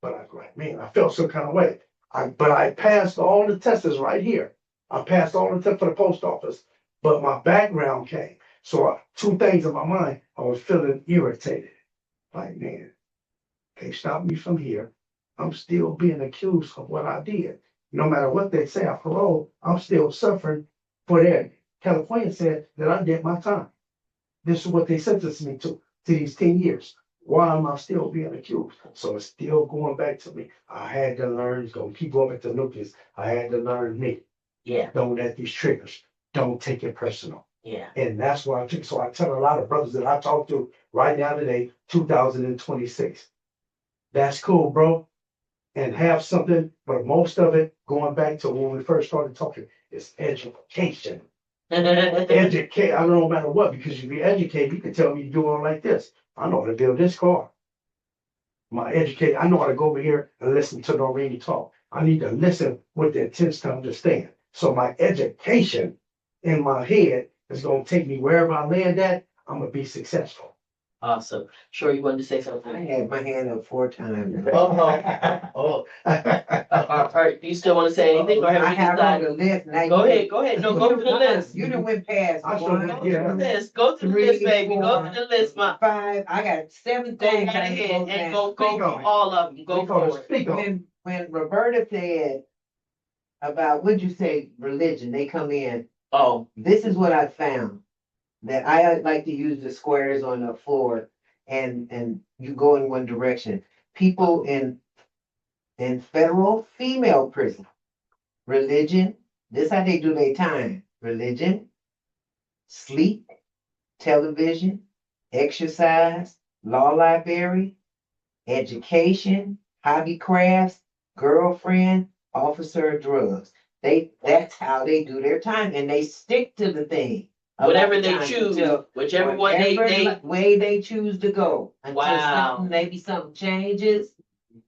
But I was like, man, I felt some kind of way. But I passed all the tests right here. I passed all the tests for the post office, but my background came. So two things in my mind, I was feeling irritated. Like, man, they stopped me from here. I'm still being accused of what I did. no matter what they say, I parole, I'm still suffering for that. California said that I did my time. This is what they sentenced me to these 10 years. Why am I still being accused? So it's still going back to me. I had to learn, it's gonna keep going back to nucleus. I had to learn me. Yeah, Don't let these triggers, don't take it personal. yeah. And that's why I took, so I tell a lot of brothers that I talk to right now today, 2026. That's cool, bro. And have something, but most of it, going back to when we first started talking, is education. Educate, I don't know no matter what, because if you educate, you can tell me you do it like this. I know how to build this car. My educate, I know how to go over here and listen to Noreen talk. I need to listen with the intent to understand. So my education in my head is gonna take me wherever I land at, I'm gonna be successful. Awesome. Sure, you wanted to say I something? had my hand up 4 times. Oh. All right, do you still want to say anything, or I have you have on decided? the list. Now Go you- ahead, go ahead. No, go to the list. You done went past I sure one, did, Go to the yeah. list. Go to the 3, list, baby. Go to the list, ma. 5. I got 7 Go things. right I ahead wrote and down. go Speak through on it. all of them. Go We gonna for it. speak on it. When Roberta said about, what'd you say, religion, they come in, Oh, this is what I found. That I like to use the squares on the floor and you go in one direction. People in federal female prison, religion, this how they do their time. Religion, sleep, television, exercise, law library, education, hobby crafts, girlfriend, officer of drugs. That's how they do their time, and they stick to the thing. a lot whatever of they times choose, until whichever one whatever way they choose to go. Until Wow. something changes,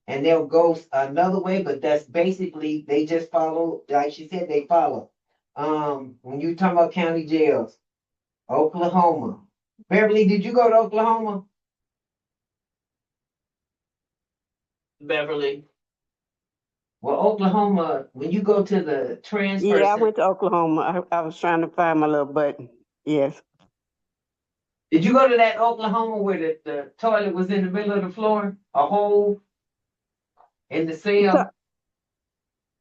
and they'll go another way, but that's basically they just follow, like she said, they follow. When you talk about county jails, Oklahoma. Beverly, did you go to Oklahoma? Beverly. Well, Oklahoma, when you go to the transfer Yeah, I center, went to Oklahoma. I was trying to find my little button. Yes. did you go to that Oklahoma where the toilet was in the middle of the floor? A hole in the cell?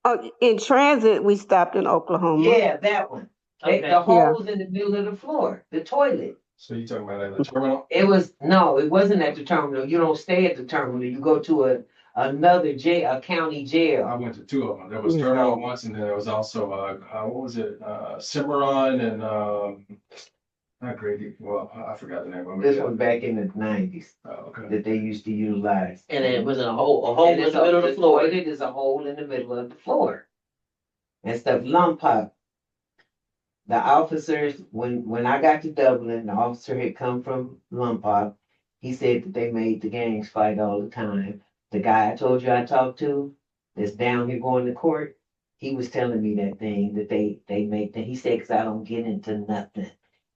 Oh, in transit, we stopped in Oklahoma. Yeah, that one. Okay. The holes in the middle of the floor, the toilet. So you talking about at the terminal? It wasn't at the terminal. You don't stay at the terminal. You go to another jail, a county I jail. went to 2 of them. There was Yeah. terminal once, and then there was also what was it? Cimarron and not Grady. Well, I forgot the name of it. This one back in the 90s Oh, okay. that they used to utilize. And it was a hole in And the it's middle of the floor. toilet is a hole in the middle of the floor. And stuff, lung pop. The officers, when I got to Dublin, the officer had come from Lumpop. He said that they made the gangs fight all the time. The guy I told you I talked to, that's down here going to court, he was telling me that thing that they make that. He said, because I don't get into nothing.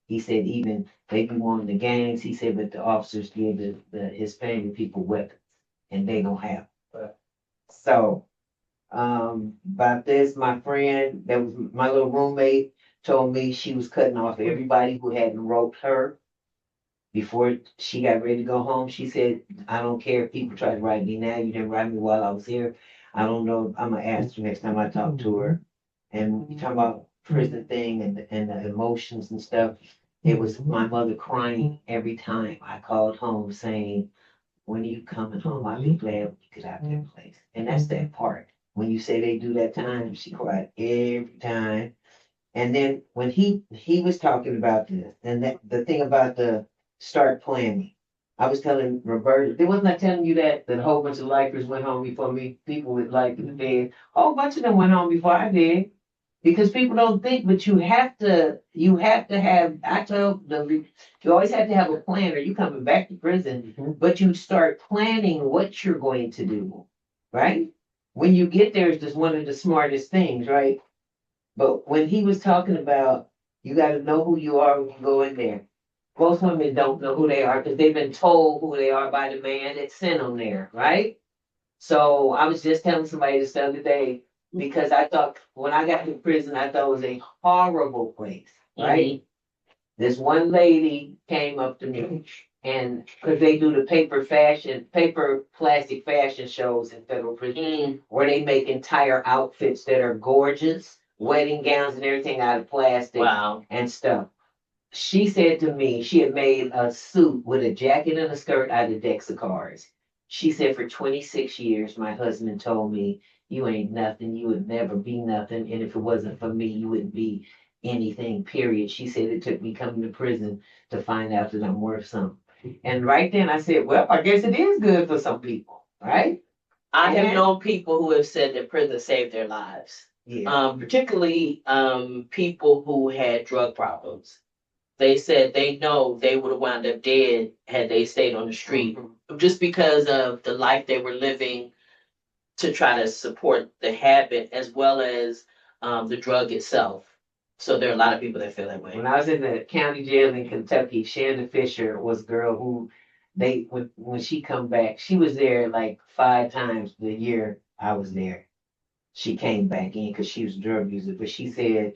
He said even they be wanting the gangs. He said, but the officers give the Hispanic people weapons, and they don't have. So, about this, my friend, that was my little roommate, told me she was cutting off everybody who hadn't roped her before she got ready to go home. She said, I don't care if people try to write me now. You didn't write me while I was here. I don't know. I'm going to ask her next time I talk to her. And you talk about prison thing and the emotions and stuff. It was my mother crying every time I called home saying, when are you coming home? I'll be glad when you get out of that place. And that's that part. When you say they do that time, she cried every time. And then when he was talking about this, and that the thing about the start planning, I was telling Roberta, wasn't I telling you that a whole bunch of lifers went home before me? People with life in the bed, a whole bunch of them went home before I did. Because people don't think, but you have to have, I tell them, you always have to have a plan or you coming back to prison, but you start planning what you're going to do, right? When you get there, it's just one of the smartest things, right? But when he was talking about, you got to know who you are when you go in there. Most women don't know who they are because they've been told who they are by the man that sent them there, right? So I was just telling somebody this the other day because I thought when I got to prison, I thought it was a horrible place, right? This one lady came up to me and because they do the paper plastic fashion shows in federal prison, where they make entire outfits that are gorgeous, wedding gowns and everything out of plastic Wow. and stuff. She said to me, she had made a suit with a jacket and a skirt out of decks of cards. She said, for 26 years, my husband told me, you ain't nothing, you would never be nothing, and if it wasn't for me, you wouldn't be anything, period. She said it took me coming to prison to find out that I'm worth something. And right then I said, well, I guess it is good for some people, right? I have And- known people who have said that prison saved their lives. Yeah. Particularly people who had drug problems. They said they know they would have wound up dead had they stayed on the street, just because of the life they were living to try to support the habit as well as the drug itself. So there are a lot of people that feel that way. When I was in the county jail in Kentucky, Shannon Fisher was a girl who when she come back, she was there like 5 times the year I was there. She came back in because she was a drug user, but she said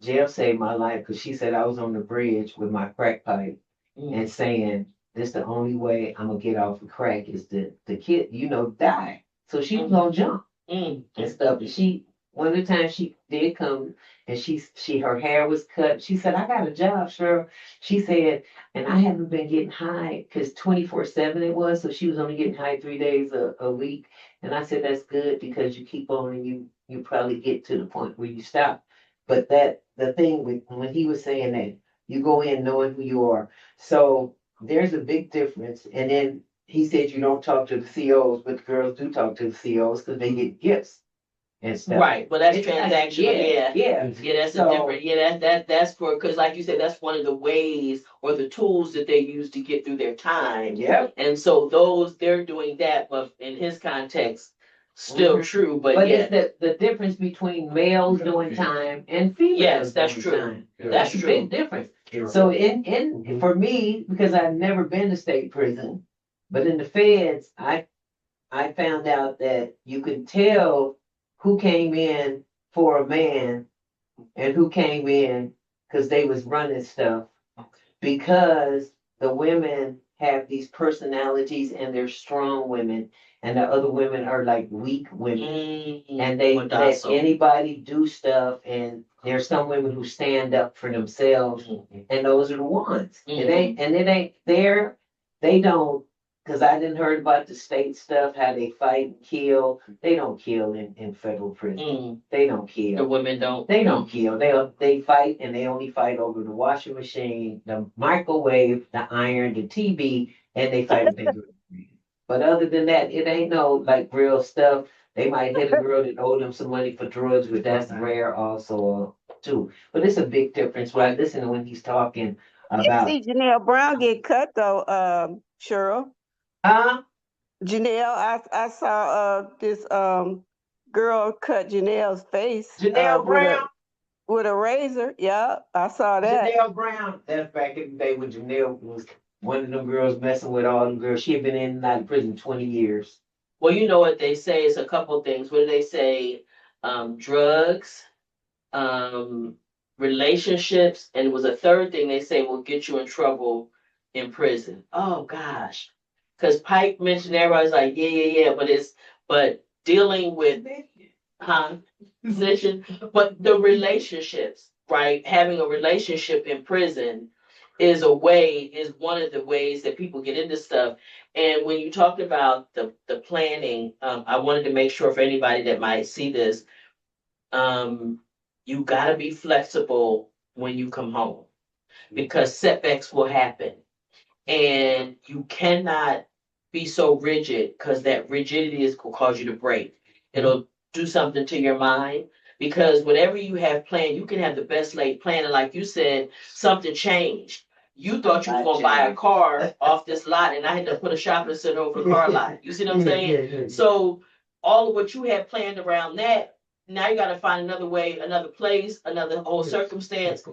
jail saved my life because she said I was on the bridge with my crack pipe and saying this the only way I'm gonna get off of crack is the kid, die. So she was gonna jump and stuff. And one of the times she did come and her hair was cut. She said, I got a job, Cheryl. She said, and I haven't been getting high because 24/7 it was. So she was only getting high 3 days a week. And I said, that's good because you keep on and you probably get to the point where you stop. But the thing when he was saying that you go in knowing who you are. So there's a big difference. And then he said you don't talk to the COs, but the girls do talk to the COs because they get gifts and stuff. Right, but that's It's transactional. yeah. Yeah, that's a different. Yeah, that's for because, like you said, that's one of the ways or the tools that they use to get through their time. Yep. And so they're doing that, but in his context, still true. But yeah, it's the difference between males doing time and females. Yes, that's doing true. time. That's a true. big difference. So in for me, because I've never been to state prison, but in the feds, I found out that you can tell who came in for a man and who came in because they was running stuff because the women have these personalities and they're strong women and the other women are like weak women and they More let docile. anybody do stuff and there's some women who stand up for themselves and those are the ones. It ain't there. They don't, because I didn't heard about the state stuff, how they fight and kill. They don't kill in federal prison. They don't kill. The women don't. They don't kill. They fight and they only fight over the washing machine, the microwave, the iron, the TV, and they fight with their girlfriend. But other than that, it ain't no like real stuff. They might hit a girl that owe them some money for drugs, but that's rare also too. But it's a big difference. When I listen to when he's talking about See Janelle Brown get cut though, Cheryl. Janelle, I saw this girl cut Janelle's face. Janelle Brown. With a razor. Yeah, I saw that. Janelle Brown. That's back in the day when Janelle was one of them girls messing with all them girls. She had been in and out of prison 20 years. Well, you know what they say is a couple of things. What do they say? Drugs, relationships, and it was a third thing they say will get you in trouble in prison. Oh gosh. Because Pike mentioned everybody's like, yeah, but dealing with position, but the relationships, right? Having a relationship in prison is one of the ways that people get into stuff. And when you talked about the planning, I wanted to make sure for anybody that might see this, you gotta be flexible when you come home because setbacks will happen. And you cannot be so rigid because that rigidity is going to cause you to break. It'll do something to your mind because whatever you have planned, you can have the best laid plan. And like you said, something changed. You thought you was going to buy a car off this lot and I had to put a shopping center over the car lot. You see what I'm saying? So all of what you had planned around that, now you got to find another way, another place, another whole circumstance.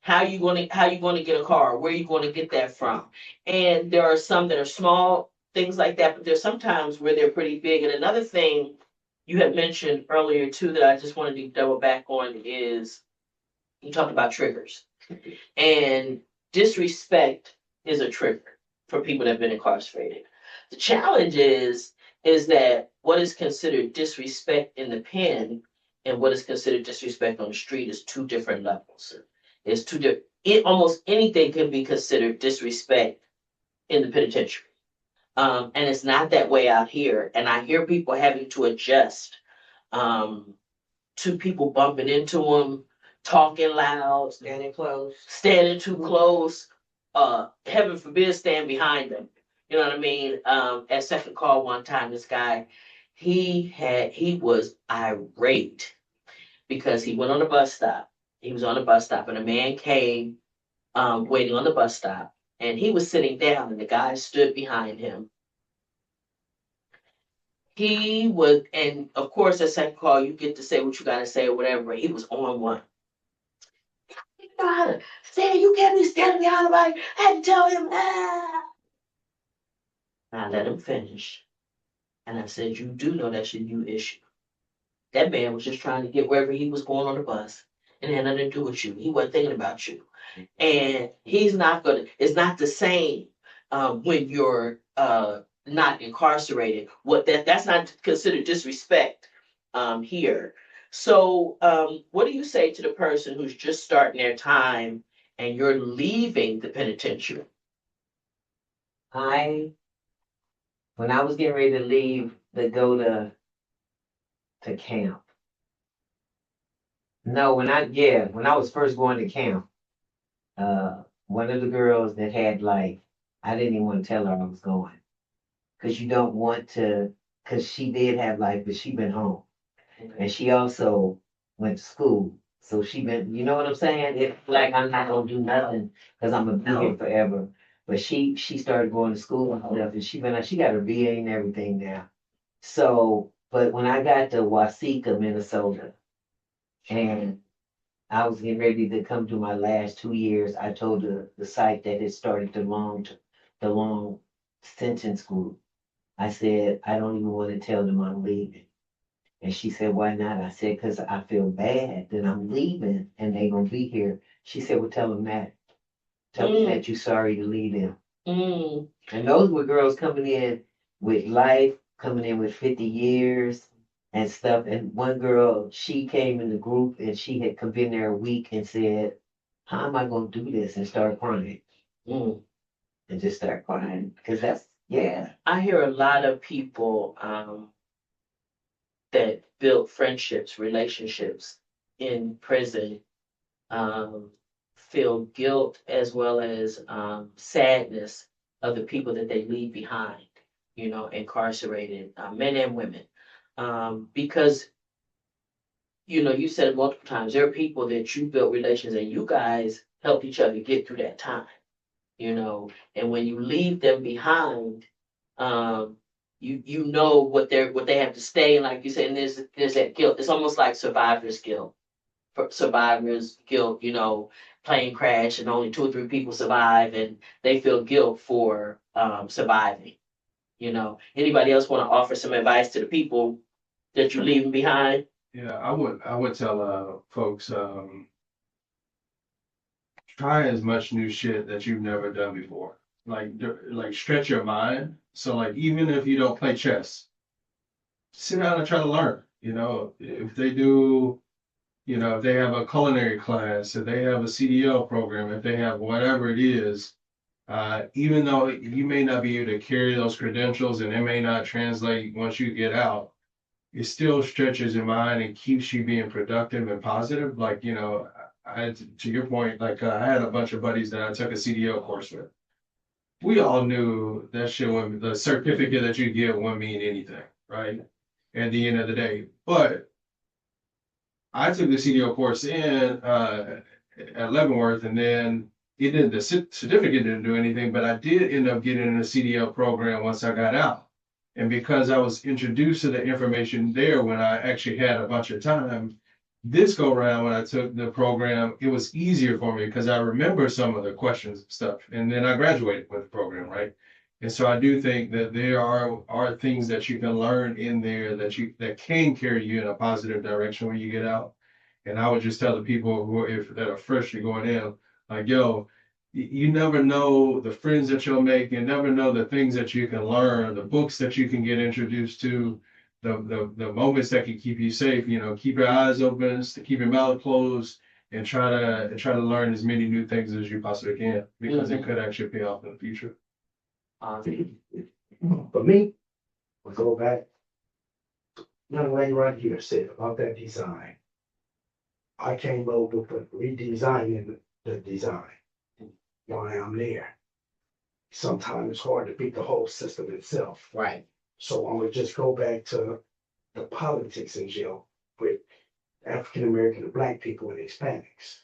How you gonna get a car? Where are you gonna get that from? And there are some that are small things like that, but there's sometimes where they're pretty big. And another thing you had mentioned earlier too that I just wanted to double back on is you talked about triggers and disrespect is a trigger for people that have been incarcerated. The challenge is that what is considered disrespect in the pen and what is considered disrespect on the street is two different levels. It's two different. Almost anything can be considered disrespect in the penitentiary. And it's not that way out here. And I hear people having to adjust to people bumping into them, talking loud, standing too close. Heaven forbid, stand behind them. You know what I mean? At second call one time, this guy, he was irate because he went on a bus stop. He was on a bus stop, and a man came waiting on the bus stop, and he was sitting down, and the guy stood behind him. He was, and of course, at second call, you get to say what you got to say or whatever. He was on one. You know how to say, you can't be standing behind somebody. I had to tell him, ah. I let him finish. And I said, you do know that's a new issue. That man was just trying to get wherever he was going on the bus. And it had nothing to do with you. He wasn't thinking about you. And he's not gonna, it's not the same when you're not incarcerated. That's not considered disrespect here. So what do you say to the person who's just starting their time and you're leaving the penitentiary? When I was getting ready to leave to go to camp. No, when I was first going to camp, one of the girls that had life, I didn't even want to tell her I was going. Because you don't want to, because she did have life, but she been home. And she also went to school. So she been, you know what I'm saying? It's like I'm not gonna do nothing because I'm gonna be here forever. But she started going to school and stuff, and she got her BA and everything now. So, but when I got to Wasika, Minnesota, and I was getting ready to come to my last 2 years, I told the site that had started the long sentence group. I said, I don't even want to tell them I'm leaving. And she said, why not? I said, because I feel bad that I'm leaving and they gonna be here. She said, well, tell them that. Tell them that you're sorry to leave them. And those were girls coming in with life, coming in with 50 years and stuff. And one girl, she came in the group and she had been there a week and said, how am I going to do this? And start crying. And just start crying. Because that's, yeah. I hear a lot of people that build friendships, relationships in prison feel guilt as well as sadness of the people that they leave behind, you know, incarcerated, men and women. Because, you know, you said multiple times, there are people that you built relations and you guys helped each other get through that time, you know, and when you leave them behind, you know what they have to stay, and like you said, and there's that guilt. It's almost like survivor's guilt. For survivor's guilt, you know, plane crash and only 2 or 3 people survive, and they feel guilt for surviving. You know, anybody else want to offer some advice to the people that you're leaving behind? Yeah, I would tell folks try as much new shit that you've never done before. Like stretch your mind. So like even if you don't play chess, sit down and try to learn. You know, if they do, you know, if they have a culinary class, if they have a CDL program, if they have whatever it is, even though you may not be able to carry those credentials and it may not translate once you get out, it still stretches your mind and keeps you being productive and positive. Like, you know, to your point, like I had a bunch of buddies that I took a CDL course with. We all knew that shit, when the certificate that you get wouldn't mean anything, right? At the end of the day. But I took the CDL course at Leavenworth, and then the certificate didn't do anything, but I did end up getting in a CDL program once I got out. And because I was introduced to the information there when I actually had a bunch of time, this go round when I took the program, it was easier for me because I remember some of the questions and stuff. And then I graduated with the program, right? And so I do think that there are things that you can learn in there that can carry you in a positive direction when you get out. And I would just tell the people that are freshly going in, like, yo, you never know the friends that you'll make. You never know the things that you can learn, the books that you can get introduced to, the moments that can keep you safe. You know, keep your eyes open, keep your mouth closed, and try to learn as many new things as you possibly can, because it could actually pay off in the future. For me, we go back. Young lady right here said about that design. I came over with redesigning the design while I'm there. Sometimes it's hard to beat the whole system itself. Right. So I'm gonna just go back to the politics in jail with African American and Black people and Hispanics.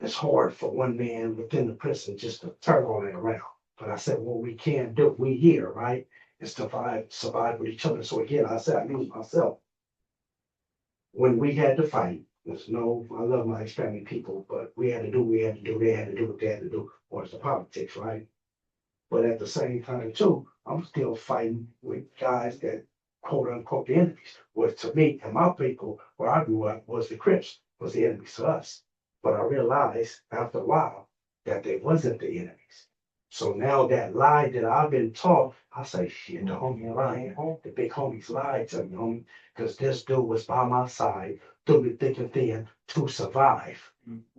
It's hard for one man within the prison just to turn all that around. But I said, what we can do, we here, right, is to survive with each other. So again, I said, I use myself. When we had to fight, there's no, I love my Hispanic people, but we had to do, they had to do what they had to do, or it's the politics, right? But at the same time, too, I'm still fighting with guys that quote unquote the enemies. Was to me and my people where I grew up was the Crips, was the enemies to us. But I realized after a while that they wasn't the enemies. So now that lie that I've been taught, I say, shit, the homie lying, the big homies lied to me, homie, because this dude was by my side through the thick and thin to survive.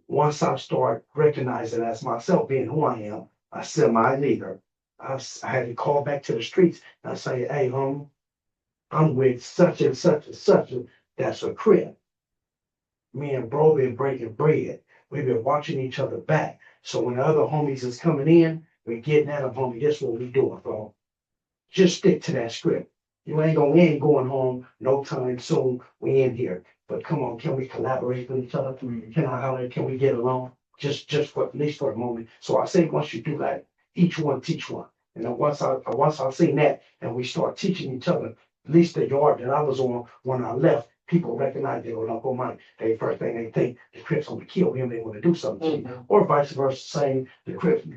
Once I start recognizing as myself being who I am, a semi-leader, I had to call back to the streets and I say, hey, homie, I'm with such and such and such, and that's a crib. Me and bro been breaking bread. We've been watching each other back. So when the other homies is coming in, we're getting at them, homie, this what we doing, bro. Just stick to that script. We ain't going home no time soon. We in here. But come on, can we collaborate with each other? Can I holler? Can we get along? Just for at least for a moment. So I say once you do that, each one teach one. And then once I've seen that and we start teaching each other, at least the yard that I was on when I left, people recognize they were Uncle Mike. They first thing they think the Crips want to kill him, they want to do something to you. Or vice versa, saying the Crips,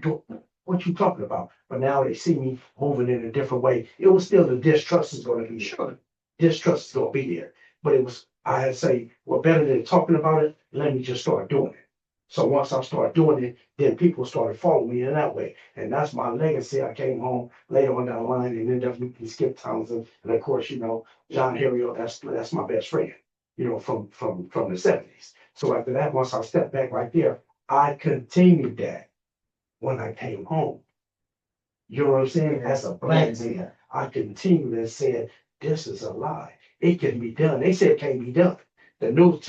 what you talking about? But now they see me moving in a different way. It was still the distrust is going to be there. Sure. Distrust is going to be there. But it was, I had to say, well, better than talking about it, let me just start doing it. So once I started doing it, then people started following me in that way. And that's my legacy. I came home later on down the line and ended up meeting Skip Townsend. And of course, you know, John Harriot, that's my best friend, you know, from the 70s. So after that, once I stepped back right there, I continued that when I came home. You know what I'm saying? As a Black man, I continued and said, this is a lie. It can be done. They said it can't be done. The news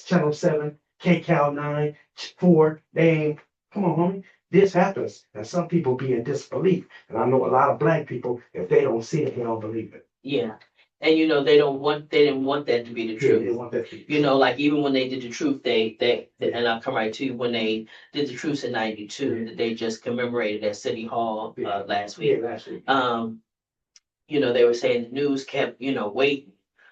channel 7, KCAL 9, 4, they ain't, come on, homie. This happens. And some people be in disbelief. And I know a lot of Black people, if they don't see it, they don't believe it. Yeah. And you know, they didn't want that to be the truth. They want that to be you know, like even when they did the truth, they and I'll come right to you, when they did the truth in 92, that they just commemorated at City Hall last week. Yeah, last week. You know, they were saying the news kept, you know, waiting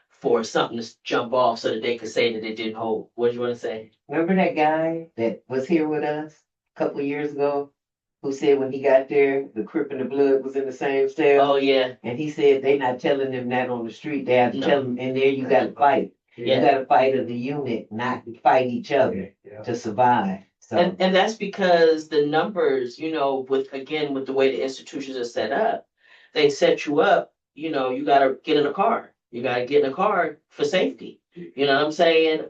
for something to jump off so that they could say that it didn't hold. What do you want to say? Remember that guy that was here with us a couple of years ago, who said when he got there, the Crip and the Blood was in the same cell? Oh yeah. And he said they not telling them that on the street. They have to tell them in there you got to fight. Yeah. You got to fight as a unit, not fight each other to survive. So and that's because the numbers, you know, with the way the institutions are set up, they set you up, you know, you got to get in a car. You got to get in a car for safety. You know what I'm saying?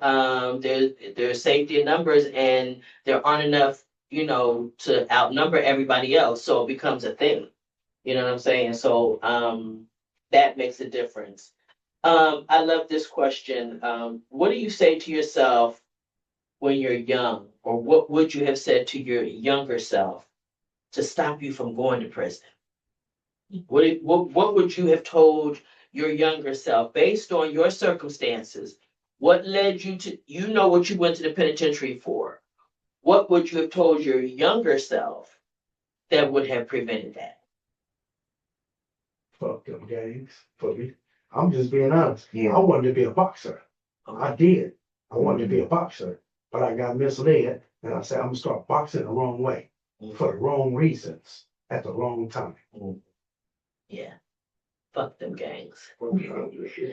There's safety in numbers, and there aren't enough, you know, to outnumber everybody else. So it becomes a thing. You know what I'm saying? So that makes a difference. I love this question. What do you say to yourself when you're young, or what would you have said to your younger self to stop you from going to prison? What would you have told your younger self based on your circumstances? What led you to, you know what you went to the penitentiary for? What would you have told your younger self that would have prevented that? Fuck them gangs for me. I'm just being honest. Yeah. I wanted to be a boxer. I did. I wanted to be a boxer, but I got misled, and I said I'm gonna start boxing the wrong way for the wrong reasons at the wrong time. Yeah. Fuck them gangs.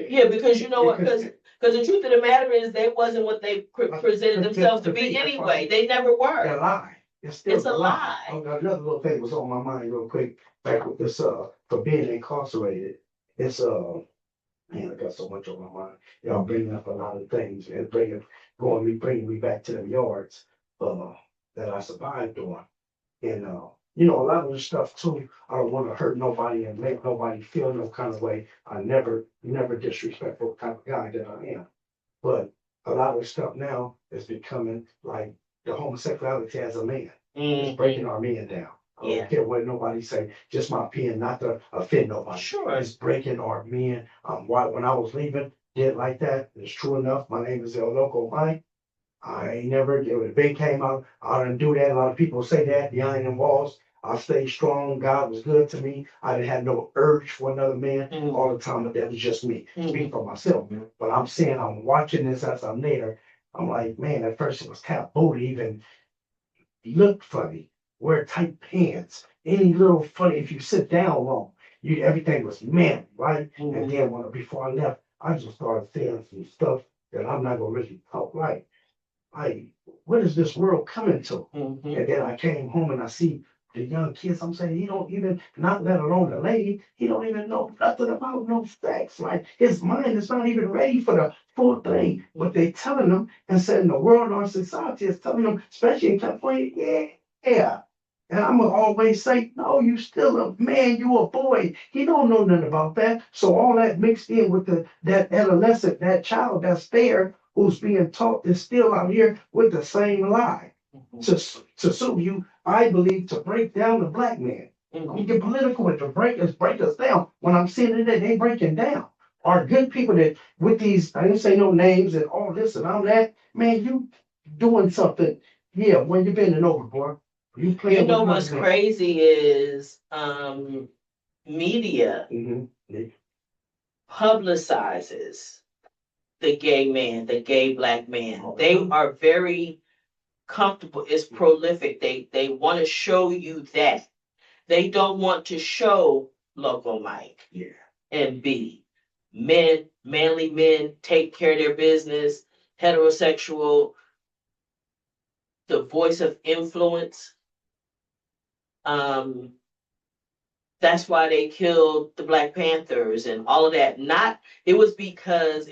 Yeah, because you know what? Because the truth of the matter is they wasn't what they presented themselves to be anyway. They never were. They lie. It's still It's a lie. Another little thing was on my mind real quick, back with this, for being incarcerated. It's, man, I got so much on my mind. Y'all bringing up a lot of things and bringing me back to the yards, that I survived on. And, a lot of the stuff too, I don't want to hurt nobody and make nobody feel no kind of way. I never disrespectful type of guy that I am. But a lot of stuff now is becoming like the homosexuality as a man. It's breaking our men down. I Yeah. don't care what nobody say, just my opinion, not to offend nobody. Sure. It's breaking our men. When I was leaving, did like that. It's true enough. My name is El Loco Mike. I ain't never, if a big came out, I didn't do that. A lot of people say that behind them walls. I stayed strong. God was good to me. I didn't have no urge for another man all the time, but that was just me. Speak for myself. But I'm saying, I'm watching this as I'm there. I'm like, man, at first it was taboo to even look funny, wear tight pants, any little funny. If you sit down wrong, everything was manly, right? And then before I left, I just started saying some stuff that I'm not gonna really talk like. What is this world coming to? And then I came home and I see the young kids. I'm saying he don't even, not let alone the lady, he don't even know nothing about no sex. Like his mind is not even ready for the full thing. But they telling them and saying the world, our society is telling them, especially in California, yeah. And I'm gonna always say, no, you still a man, you a boy. He don't know nothing about that. So all that mixed in with that adolescent, that child that's there, who's being taught is still out here with the same lie. To sue you, I believe, to break down the black man. We get political with to break us down. When I'm seeing it, they breaking down. Are good people that with these, I didn't say no names and all this and all that, man, you doing something. Yeah, when you bending over, boy. You playing You know with what's my man. crazy is media publicizes the gay man, the gay black man. They are very comfortable. It's prolific. They want to show you that. They don't want to show Local Mike and B. Men, manly men take care of their business, heterosexual, the voice of influence. That's why they killed the Black Panthers and all of that. It wasn't because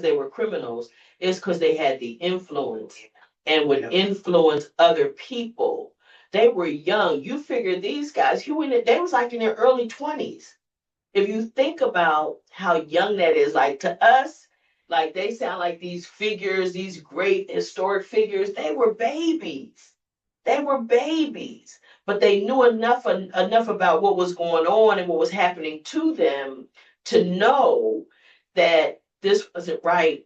they were criminals, it's because they had the influence and would influence other people. They were young. You figure these guys, they was like in their early 20s. If you think about how young that is, like to us, like they sound like these figures, these great historic figures, they were babies. They were babies. But they knew enough about what was going on and what was happening to them to know that this wasn't right.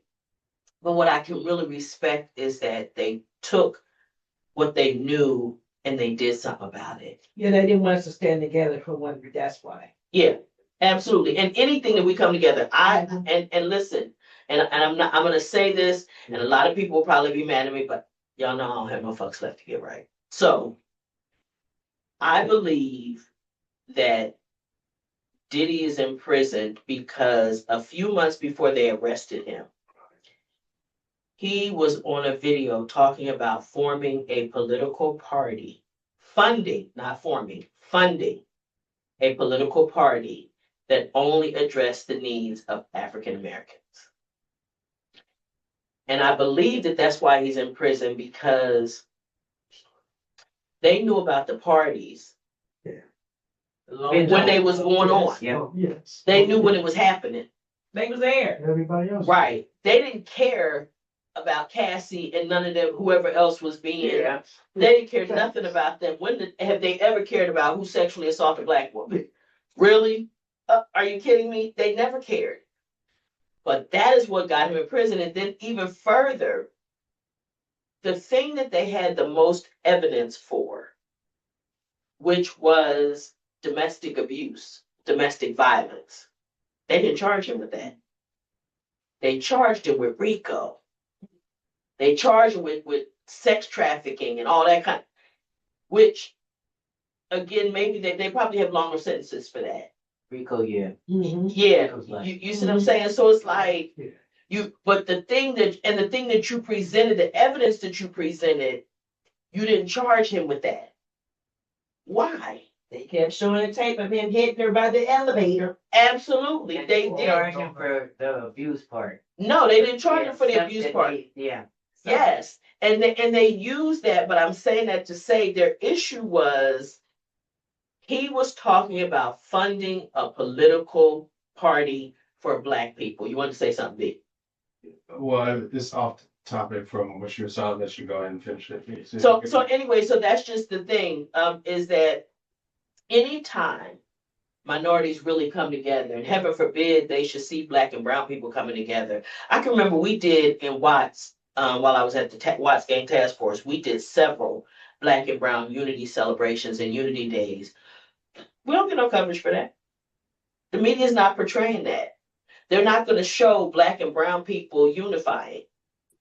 But what I can really respect is that they took what they knew and they did something about it. Yeah, they didn't want us to stand together for one, that's why. Yeah, absolutely. And anything that we come together, and listen, and I'm gonna say this, and a lot of people will probably be mad at me, but y'all know I don't have no fucks left to give, right? So I believe that Diddy is imprisoned because a few months before they arrested him, he was on a video talking about forming a political party, funding a political party that only addressed the needs of African Americans. And I believe that that's why he's in prison, because they knew about the parties when they was going on. Yes. They knew when it was happening. They was there. Everybody else. Right. They didn't care about Cassie and none of them, whoever else was being. Yeah. They didn't care nothing about them. Have they ever cared about who sexually assaulted a black woman? Really? Are you kidding me? They never cared. But that is what got him in prison. And then even further, the thing that they had the most evidence for, which was domestic abuse, domestic violence, they didn't charge him with that. They charged him with RICO. They charged him with sex trafficking and all that kind, which, again, maybe they probably have longer sentences for that. Rico, yeah. Yeah, you see what I'm saying? So it's like but the thing that you presented, the evidence that you presented You didn't charge him with that. Why? They kept showing the tape of him hitting her by the elevator. Absolutely, they Charge did. him for the abuse part. No, they didn't charge him for the Stuff abuse that part. Yeah. Yes, and they use that, but I'm saying that to say their issue was he was talking about funding a political party for Black people. You want to say something, B? Well, it's off topic from what you saw, that you go ahead and finish it. So anyway, so that's just the thing, is that anytime minorities really come together, and heaven forbid they should see Black and brown people coming together. I can remember we did in Watts, while I was at the Watts Gang Task Force, we did several Black and brown unity celebrations and unity days. We don't get no coverage for that. The media is not portraying that. They're not going to show Black and brown people unifying,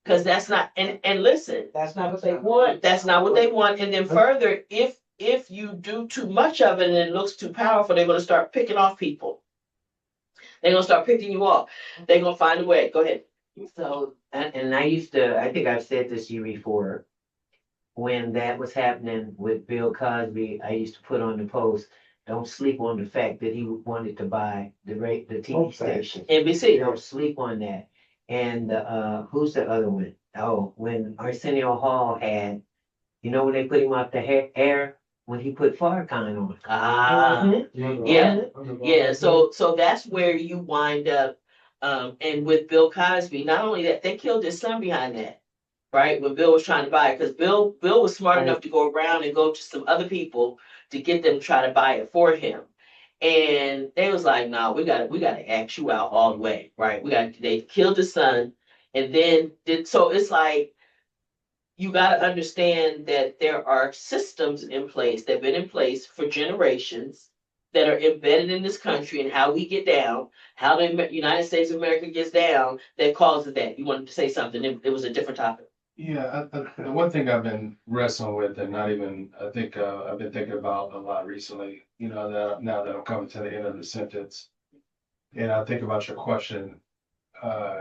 because that's not, and listen, That's not what they want. that's not what they want. And then further, if you do too much of it and it looks too powerful, they're going to start picking off people. They're going to start picking you off. They're going to find a way. Go ahead. So, and I think I've said this to you before, when that was happening with Bill Cosby, I used to put on the post, don't sleep on the fact that he wanted to buy the TV station. NBC. Don't sleep on that. And who's the other one? Oh, when Arsenio Hall had, when they put him off the air, when he put Farrakhan on. Yeah. So that's where you wind up. And with Bill Cosby, not only that, they killed his son behind that, right? When Bill was trying to buy it, because Bill was smart enough to go around and go to some other people to get them to try to buy it for him. And they was like, no, we gotta act you out all the way, right? They killed his son, and then so it's like, you got to understand that there are systems in place that have been in place for generations that are embedded in this country and how we get down, how the United States of America gets down, that causes that. You wanted to say something. It was a different topic. Yeah, the one thing I've been wrestling with, and I think I've been thinking about a lot recently, that now that I'm coming to the end of the sentence, and I think about your question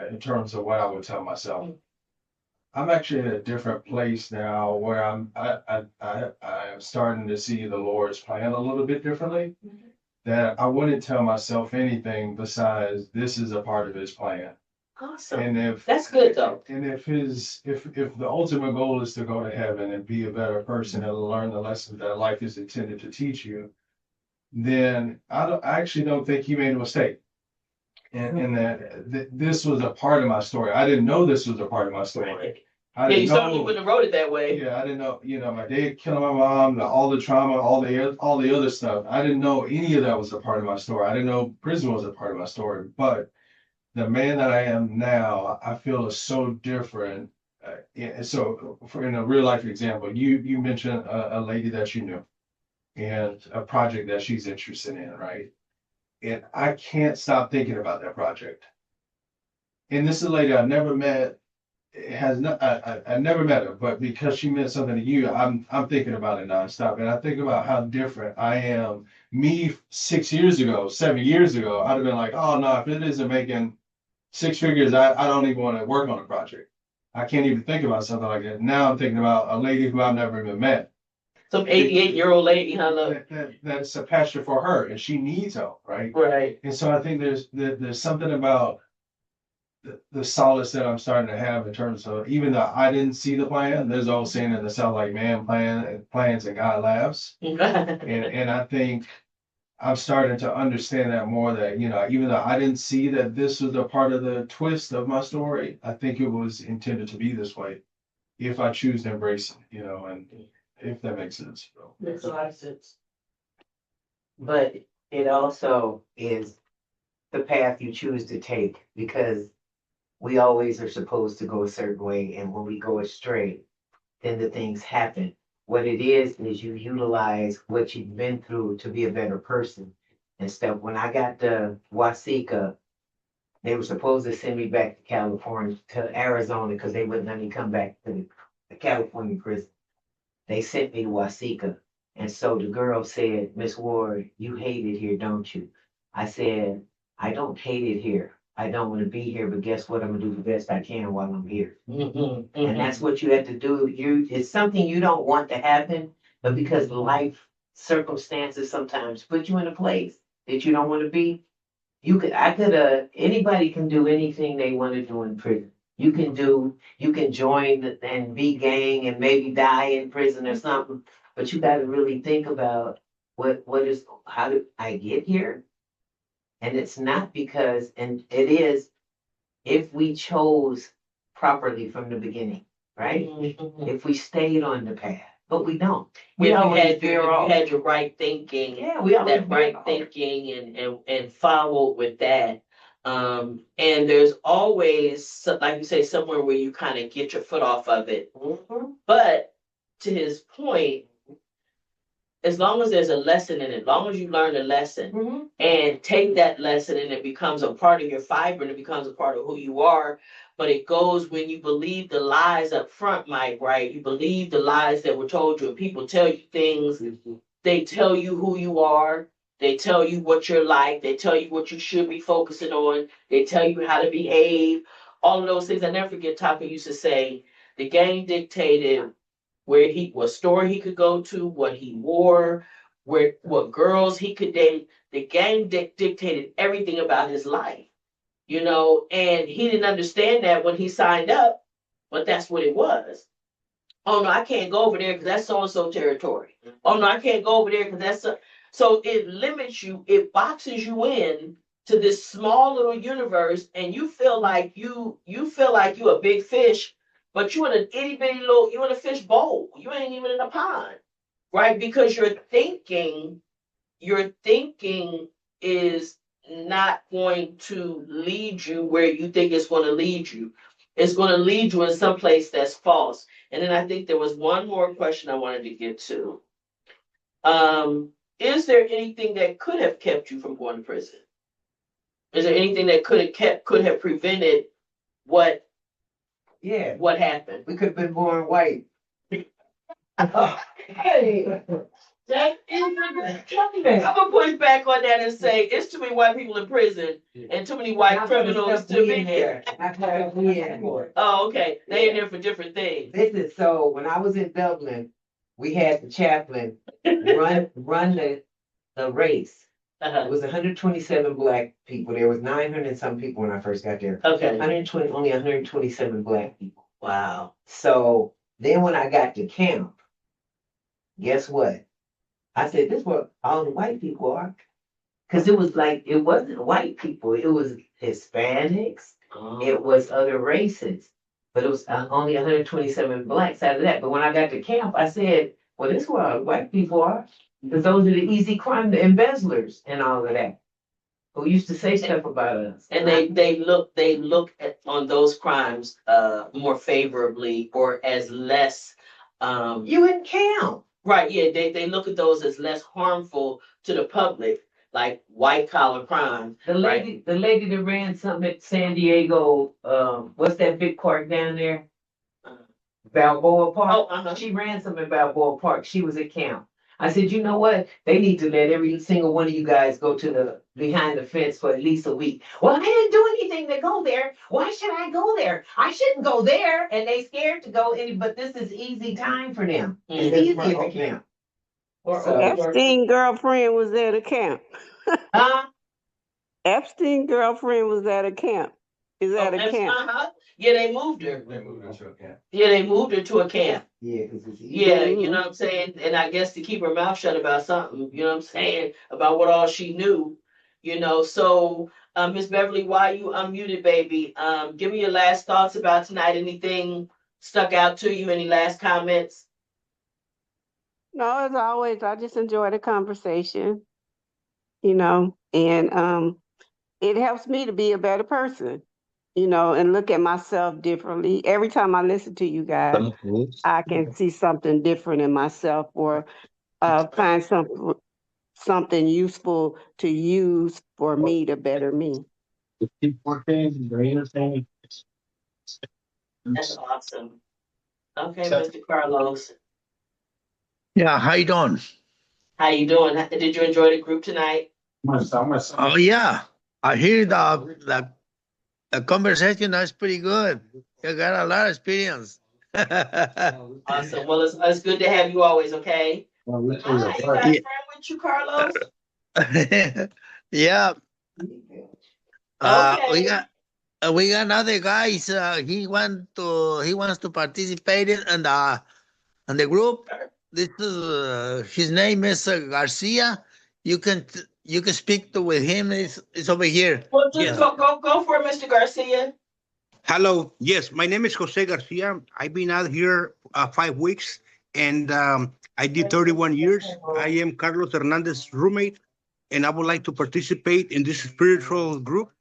in terms of what I would tell myself. I'm actually in a different place now where I am starting to see the Lord's plan a little bit differently. That I wouldn't tell myself anything besides this is a part of His plan. Awesome. And that's good though. And if the ultimate goal is to go to heaven and be a better person and learn the lessons that life is intended to teach you, then I actually don't think He made a mistake. And that this was a part of my story. I didn't know this was a part of my story. You certainly wouldn't have wrote it that way. Yeah, I didn't know. My dad killing my mom, all the trauma, all the other stuff. I didn't know any of that was a part of my story. I didn't know prison was a part of my story. But the man that I am now, I feel is so different. So, in a real life example, you mentioned a lady that you knew, and a project that she's interested in, right? And I can't stop thinking about that project. And this is a lady I never met. I never met her, but because she meant something to you, I'm thinking about it nonstop. And I think about how different I am. Me 6 years ago, 7 years ago, I'd have been like, oh no, if it isn't making six figures, I don't even want to work on a project. I can't even think about something like that. Now I'm thinking about a lady who I've never even met. Some 88-year-old lady, that's a passion for her, and she needs help, right? Right. And so I think there's something about the solace that I'm starting to have in terms of, even though I didn't see the plan, there's always saying in the South, like, man plans and God laughs. and I think I'm starting to understand that more, that, even though I didn't see that this was a part of the twist of my story, I think it was intended to be this way if I choose to embrace it, and if that makes sense. Makes a lot of sense. But it also is the path you choose to take, because we always are supposed to go a certain way, and when we go astray, then the things happen. What it is you utilize what you've been through to be a better person and stuff. When I got to Wasika, they were supposed to send me back to California, to Arizona, because they wouldn't let me come back to the California prison. They sent me to Wasika. And so the girl said, Miss Ward, you hate it here, don't you? I said, I don't hate it here. I don't want to be here, but guess what? I'm gonna do the best I can while I'm here. Mhm, And mhm. that's what you have to do. It's something you don't want to happen, but because life circumstances sometimes put you in a place that you don't want to be. Anybody can do anything they want to do in prison. You can join and be gang and maybe die in prison or something, but you got to really think about how did I get here? And it's not because, and it is if we chose properly from the beginning, right? Mhm. If we stayed on the path, but we don't. If you always had veer your, if off. you had your right thinking, Yeah, we always that veer right off. thinking and followed with that. And there's always, like you say, somewhere where you kind of get your foot off of it. Mhm. But to his point, as long as there's a lesson in it, as long as you learn a lesson Mhm. and take that lesson and it becomes a part of your fiber and it becomes a part of who you are. But it goes when you believe the lies up front, Mike, right? You believe the lies that were told you, and people tell you things. They tell you who you are. They tell you what you're like. They tell you what you should be focusing on. They tell you how to behave. All of those things. I never forget Taka used to say, the game dictated what store he could go to, what he wore, what girls he could date. The game dictated everything about his life, and he didn't understand that when he signed up, but that's what it was. Oh no, I can't go over there because that's so and so territory. Oh no, I can't go over there because so it limits you, it boxes you in to this small little universe, and you feel like you a big fish, but you in an itty bitty little, you in a fish bowl. You ain't even in a pond, right? Because your thinking is not going to lead you where you think it's going to lead you. It's going to lead you in some place that's false. And then I think there was one more question I wanted to get to. Is there anything that could have kept you from going to prison? Is there anything that could have prevented what Yeah, happened? we could have been born white. Hey, that is I'm gonna push back on that and say it's too many white people in prison and too many white criminals to be here. Oh, okay. They in there for different things. So when I was in Dublin, we had the chaplain run the race. It Uh-huh. was 127 black people. There was 900 and some people when I first got there. Okay. 120, only 127 black people. Wow. So then when I got to camp, guess what? I said, this is what all the white people are. Because it wasn't white people. It was Hispanics. It was other races. But it was only 127 blacks out of that. But when I got to camp, I said, well, this is where all the white people are. Because those are the easy crime, the embezzlers and all of that. Who used to say stuff about us. And they look at on those crimes more favorably or as less You in camp. right, yeah, they look at those as less harmful to the public, like white collar crime. The lady that ran something at San Diego, what's that big park down there? Balboa Park. Oh, uh-huh. She ran something at Balboa Park. She was at camp. I said, you know what? They need to let every single one of you guys go to the behind the fence for at least a week. Well, I didn't do anything to go there. Why should I go there? I shouldn't go there. And they scared to go but this is easy time for them. It's easy for them. Epstein girlfriend was at a camp. Huh? Epstein girlfriend was at a camp. Is at a camp. Uh-huh. Yeah, they moved her. They moved into a camp. Yeah, they moved her to a camp. Yeah, because it's easy. Yeah, you know what I'm saying? And I guess to keep her mouth shut about something, you know what I'm saying? About what all she knew, So, Miss Beverly, why you unmuted, baby? Give me your last thoughts about tonight. Anything stuck out to you? Any last comments? No, as always, I just enjoy the conversation, and it helps me to be a better person, and look at myself differently. Every time I listen to you guys, I can see something different in myself or find something useful to use for me to better me. That's awesome. Okay, Mr. Carlos. Yeah, how you doing? How you doing? Did you enjoy the group tonight? Oh yeah, I hear that The conversation is pretty good. You got a lot of experience. Awesome. Well, it's good to have you always, okay? Hi, you got a Yeah. friend with you, Carlos? Yeah. Okay. We got another guys. He wants to participate in the group. This is his name is Garcia. You can speak with him. It's over here. Well, just Yes. go for it, Mr. Garcia. Hello. Yes, my name is Jose Garcia. I've been out here 5 weeks, and I did 31 years. I am Carlos Hernandez's roommate, and I would like to participate in this spiritual group.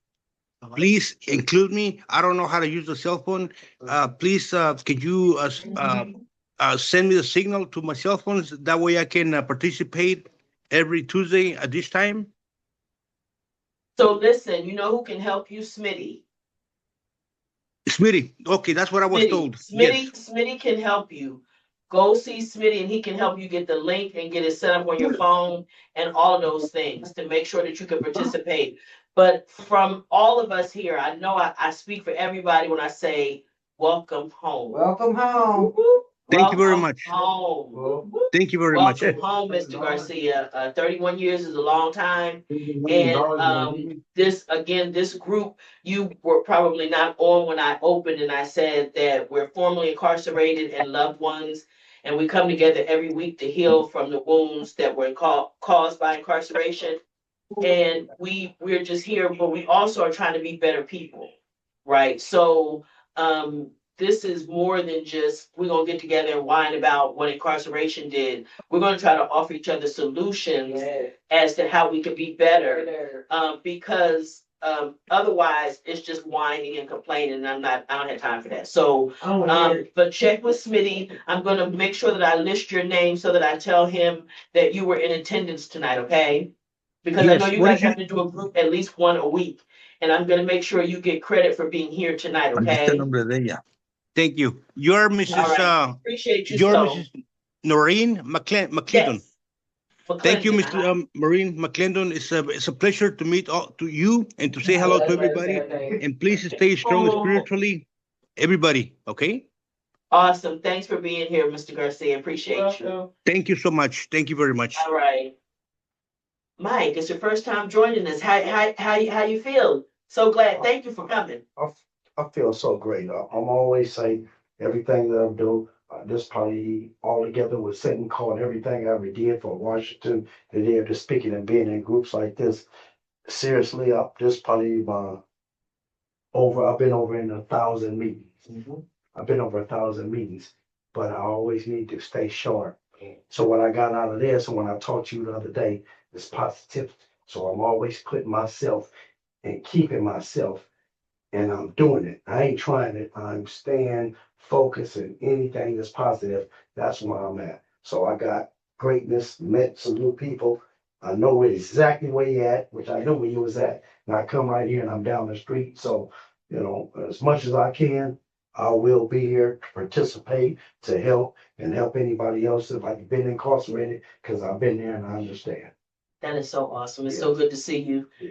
Please include me. I don't know how to use the cell phone. Please, can you send me the signal to my cell phones? That way I can participate every Tuesday at this time. So listen, you know who can help you? Smitty. Smitty. Okay, that's what I was told. Yes. Smitty can help you. Go see Smitty and he can help you get the link and get it set up on your phone and all of those things to make sure that you can participate. But from all of us here, I know I speak for everybody when I say welcome home. Welcome home. Thank you very Welcome much. home. Thank you very much. Welcome home, Mr. Garcia. 31 years is a long time. And this group, you were probably not on when I opened and I said that we're formerly incarcerated and loved ones. And we come together every week to heal from the wounds that were caused by incarceration. And we're just here, but we also are trying to be better people, right? So this is more than just we're gonna get together and whine about what incarceration did. We're gonna try to offer each other solutions as to how we can be better. Because otherwise it's just whining and complaining, and I don't have time for that. So but check with Smitty. I'm gonna make sure that I list your name so that I tell him that you were in attendance tonight, okay? Because I know Yes. you guys have to do a group at least one a week. And I'm gonna make sure you get credit for being here tonight, Aquí está el okay? nombre de ella. Thank you. You're All Mrs. right. Appreciate you You're so. Mrs. Noreen McClendon. Yes. Thank you, McClendon, Mr. Noreen McClendon. It's a pleasure to meet to you and to say hello to everybody. And please stay strong spiritually, everybody. Okay. Awesome. Thanks for being here, Mr. Garcia. Appreciate you. Thank you so much. Thank you very much. All right. Mike, it's your first time joining us. How you feel? So glad. Thank you for coming. I feel so great. I'm always say everything that I do, this probably all together with sitting calling everything I ever did for Washington, the day of the speaking and being in groups like this. Seriously, this probably I've been over in 1,000 meetings. I've been over 1,000 meetings, but I always need to stay sharp. So what I got out of this, and when I talked to you the other day, is positivity. So I'm always putting myself and keeping myself, and I'm doing it. I ain't trying it. I'm staying focused, and anything that's positive, that's where I'm at. So I got greatness, met some new people. I know exactly where you at, which I know where you was at. And I come right here and I'm down the street. So, as much as I can, I will be here to participate, to help and help anybody else if I've been incarcerated, because I've been there and I understand. That is so awesome. It's so good to see you. Yeah.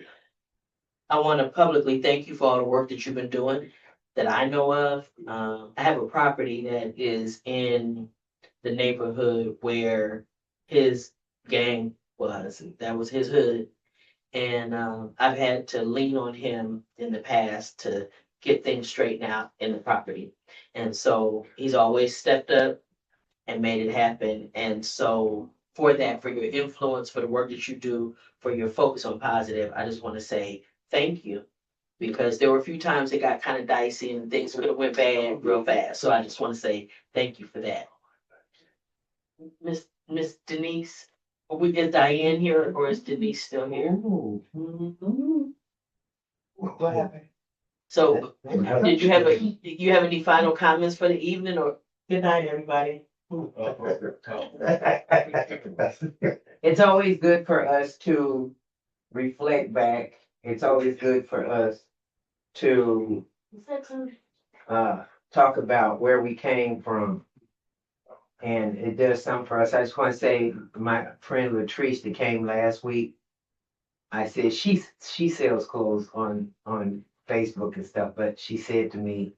I want to publicly thank you for all the work that you've been doing that I know of. I have a property that is in the neighborhood where his gang was. That was his hood. And I've had to lean on him in the past to get things straightened out in the property. And so he's always stepped up and made it happen. And so for that, for your influence, for the work that you do, for your focus on positive, I just want to say thank you. Because there were a few times it got kind of dicey and things could have went bad real fast. So I just want to say thank you for that. Miss Denise, is Diane here or is Denise still here? What happened? So did you have any final comments for the evening or good night, everybody? It's always good for us to reflect back. It's always good for us to talk about where we came from. And it does something for us. I just want to say my friend Latrice that came last week, I said she sells clothes on Facebook and stuff, but she said to me,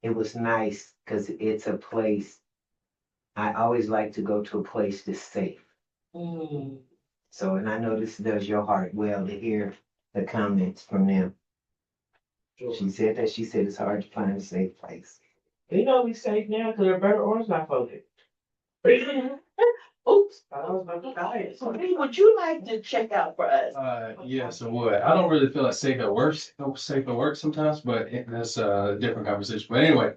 it was nice because it's a place. I always like to go to a place that's safe. Mm. So, and I know this does your heart well to hear the comments from them. She said it's hard to find a safe place. You know we safe now because the bird orange not voted. Oops. I was about to die. So, Lee, would you like to check out for us? Yes, I would. I don't really feel like safe at work sometimes, but that's a different conversation. But anyway,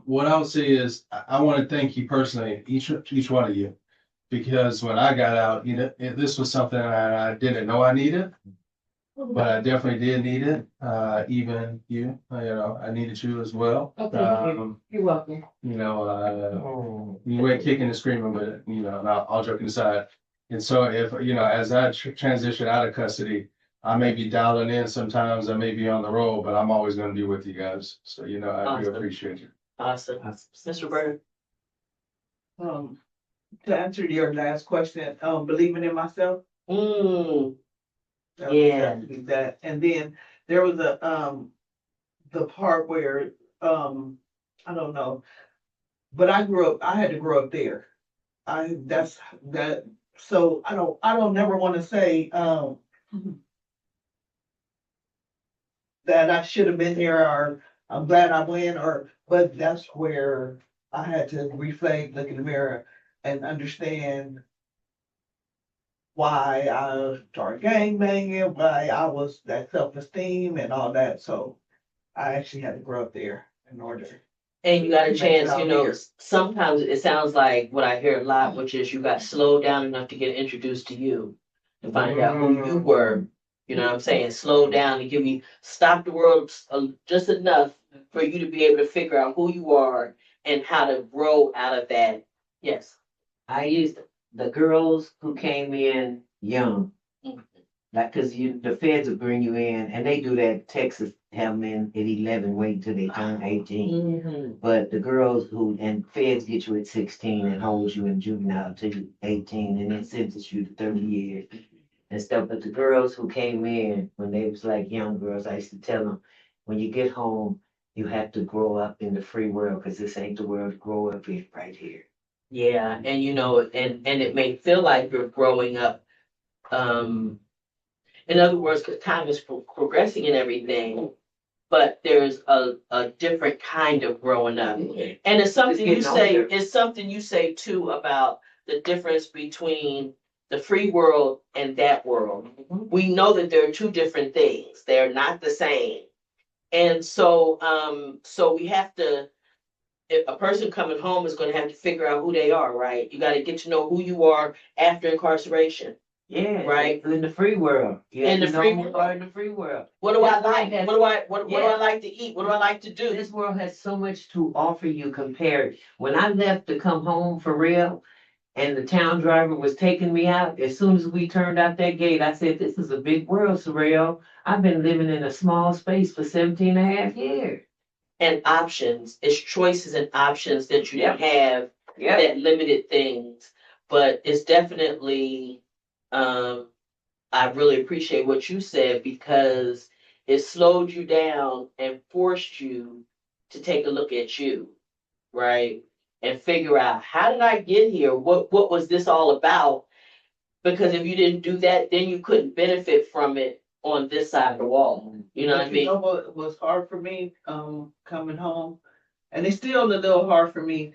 what I would say is I want to thank you personally, each one of you, because when I got out, this was something I didn't know I needed, but I definitely did need it. Even you, I needed you as well. You're welcome. You went kicking and screaming, but all joking aside. And so if, as I transition out of custody, I may be dialing in sometimes, I may be on the road, but I'm always going to be with you guys. So, I do Awesome. appreciate you. Awesome. Mr. Bird. To answer your last question, believing in myself. Mm. That was exactly that. And then there was the part where, I don't know, but I had to grow up there. So I don't never want to say, that I should have been there or I'm glad I went but that's where I had to reflect, look in the mirror and understand why I started gangbanging, why I was that self-esteem and all that. So I actually had to grow up there in order. And you got a Make it chance, out here. sometimes it sounds like what I hear a lot, which is you got slowed down enough to get introduced to you, to find out who you were. You know what I'm saying? Slow down and stop the world just enough for you to be able to figure out who you are and how to grow out of that. Yes. I used the girls who came in young, Mhm. like, cause the feds will bring you in and they do that. Texas have them in at 11, wait till they turn 18. Mhm. But the girls and feds get you at 16 and holds you in juvenile till you 18 and then sentence you to 30 years and stuff. But the girls who came in when they was like young girls, I used to tell them, when you get home, you have to grow up in the free world because this ain't the world to grow up in right here. Yeah, and and it may feel like you're growing up. In other words, because time is progressing and everything, but there's a different kind of growing up. And it's something you say too about the difference between the free world and that world. We know that there are two different things. They're not the same. And so we have to, if a person coming home is going to have to figure out who they are, right? You got to get to know who you are after incarceration. Yeah, right. In the free world. In the free world. In the free world. What do I like? What do I like to eat? What do I like to do? This world has so much to offer you compared. When I left to come home for real, and the town driver was taking me out, as soon as we turned out that gate, I said, this is a big world, Surreal. I've been living in a small space for 17 and a half years. And options, it's choices and options that you have that limited things. But it's definitely, I really appreciate what you said because it slowed you down and forced you to take a look at you, right? And figure out, how did I get here? What was this all about? Because if you didn't do that, then you couldn't benefit from it on this side of the wall. You know what I You mean? know what was hard for me, coming home? And it's still a little hard for me,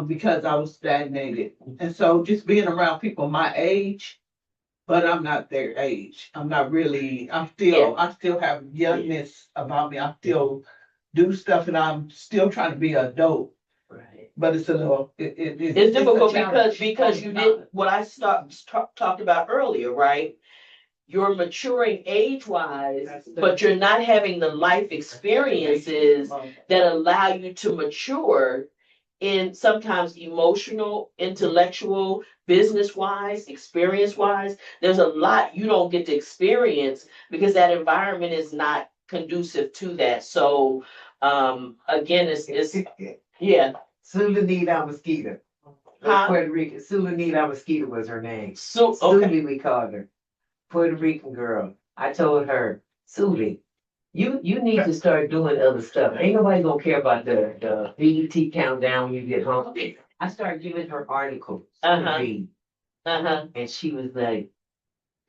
because I was stagnated. And so just being around people my age, but I'm not their age. I'm not really, I still have youngness about me. I still do stuff and I'm still trying to be an adult. Right. But it's a little, It's difficult a challenge. because you did what I talked about earlier, right? You're maturing age-wise, but you're not having the life experiences that allow you to mature in sometimes emotional, intellectual, business-wise, experience-wise. There's a lot you don't get to experience because that environment is not conducive to that. So again, it's yeah. Sulanita Mosquito. Huh? Puerto Rican. Sulanita Mosquito was her name. Okay. Suli, we called her. Puerto Rican girl. I told her, Suli, You need to start doing other stuff. Ain't nobody gonna care about the BET countdown when you get home. I started giving her articles to read, and she was like,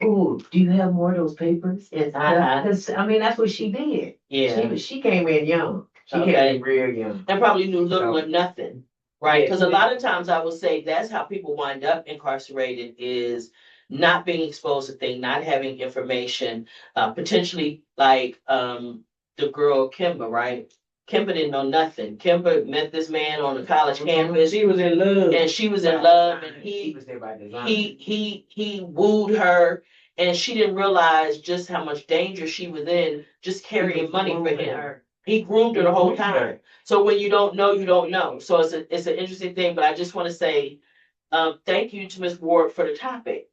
"Oh, do you have more of those papers?" And I mean, that's what she did. Yeah. She came in young. She Okay. came in real young. And probably knew little or nothing, right? Because a Yeah. lot of times I would say that's how people wind up incarcerated is not being exposed to things, not having information, potentially like the girl Kimba, right? Kimba didn't know nothing. Kimba met this man on the college campus. She was in love. And she was in love, and He was there by design. he wooed her, and she didn't realize just how much danger she was in just carrying money for him. He groomed her the whole time. So when you don't know, you don't know. So it's an interesting thing, but I just want to say, thank you to Ms. Ward for the topic.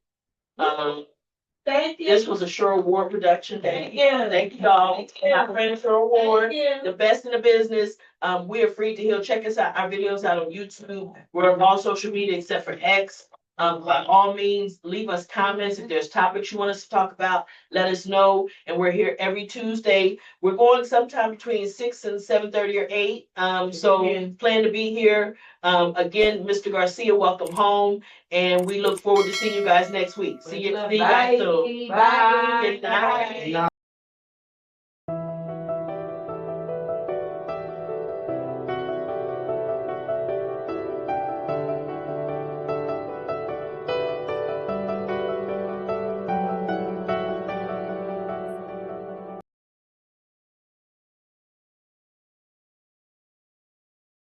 Thank you. This was a Sure Award production. Thank you all. My friend Sure Award, the best in the business. We are free to heal. Check us out, our videos out on YouTube. We're on all social media except for X. By all means, leave us comments. If there's topics you want us to talk about, let us know. And we're here every Tuesday. We're going sometime between 6 and 7:30 or 8. So plan to be here. Again, Mr. Garcia, welcome home. And we look forward to seeing you guys next week. See you guys soon. Bye. Good night.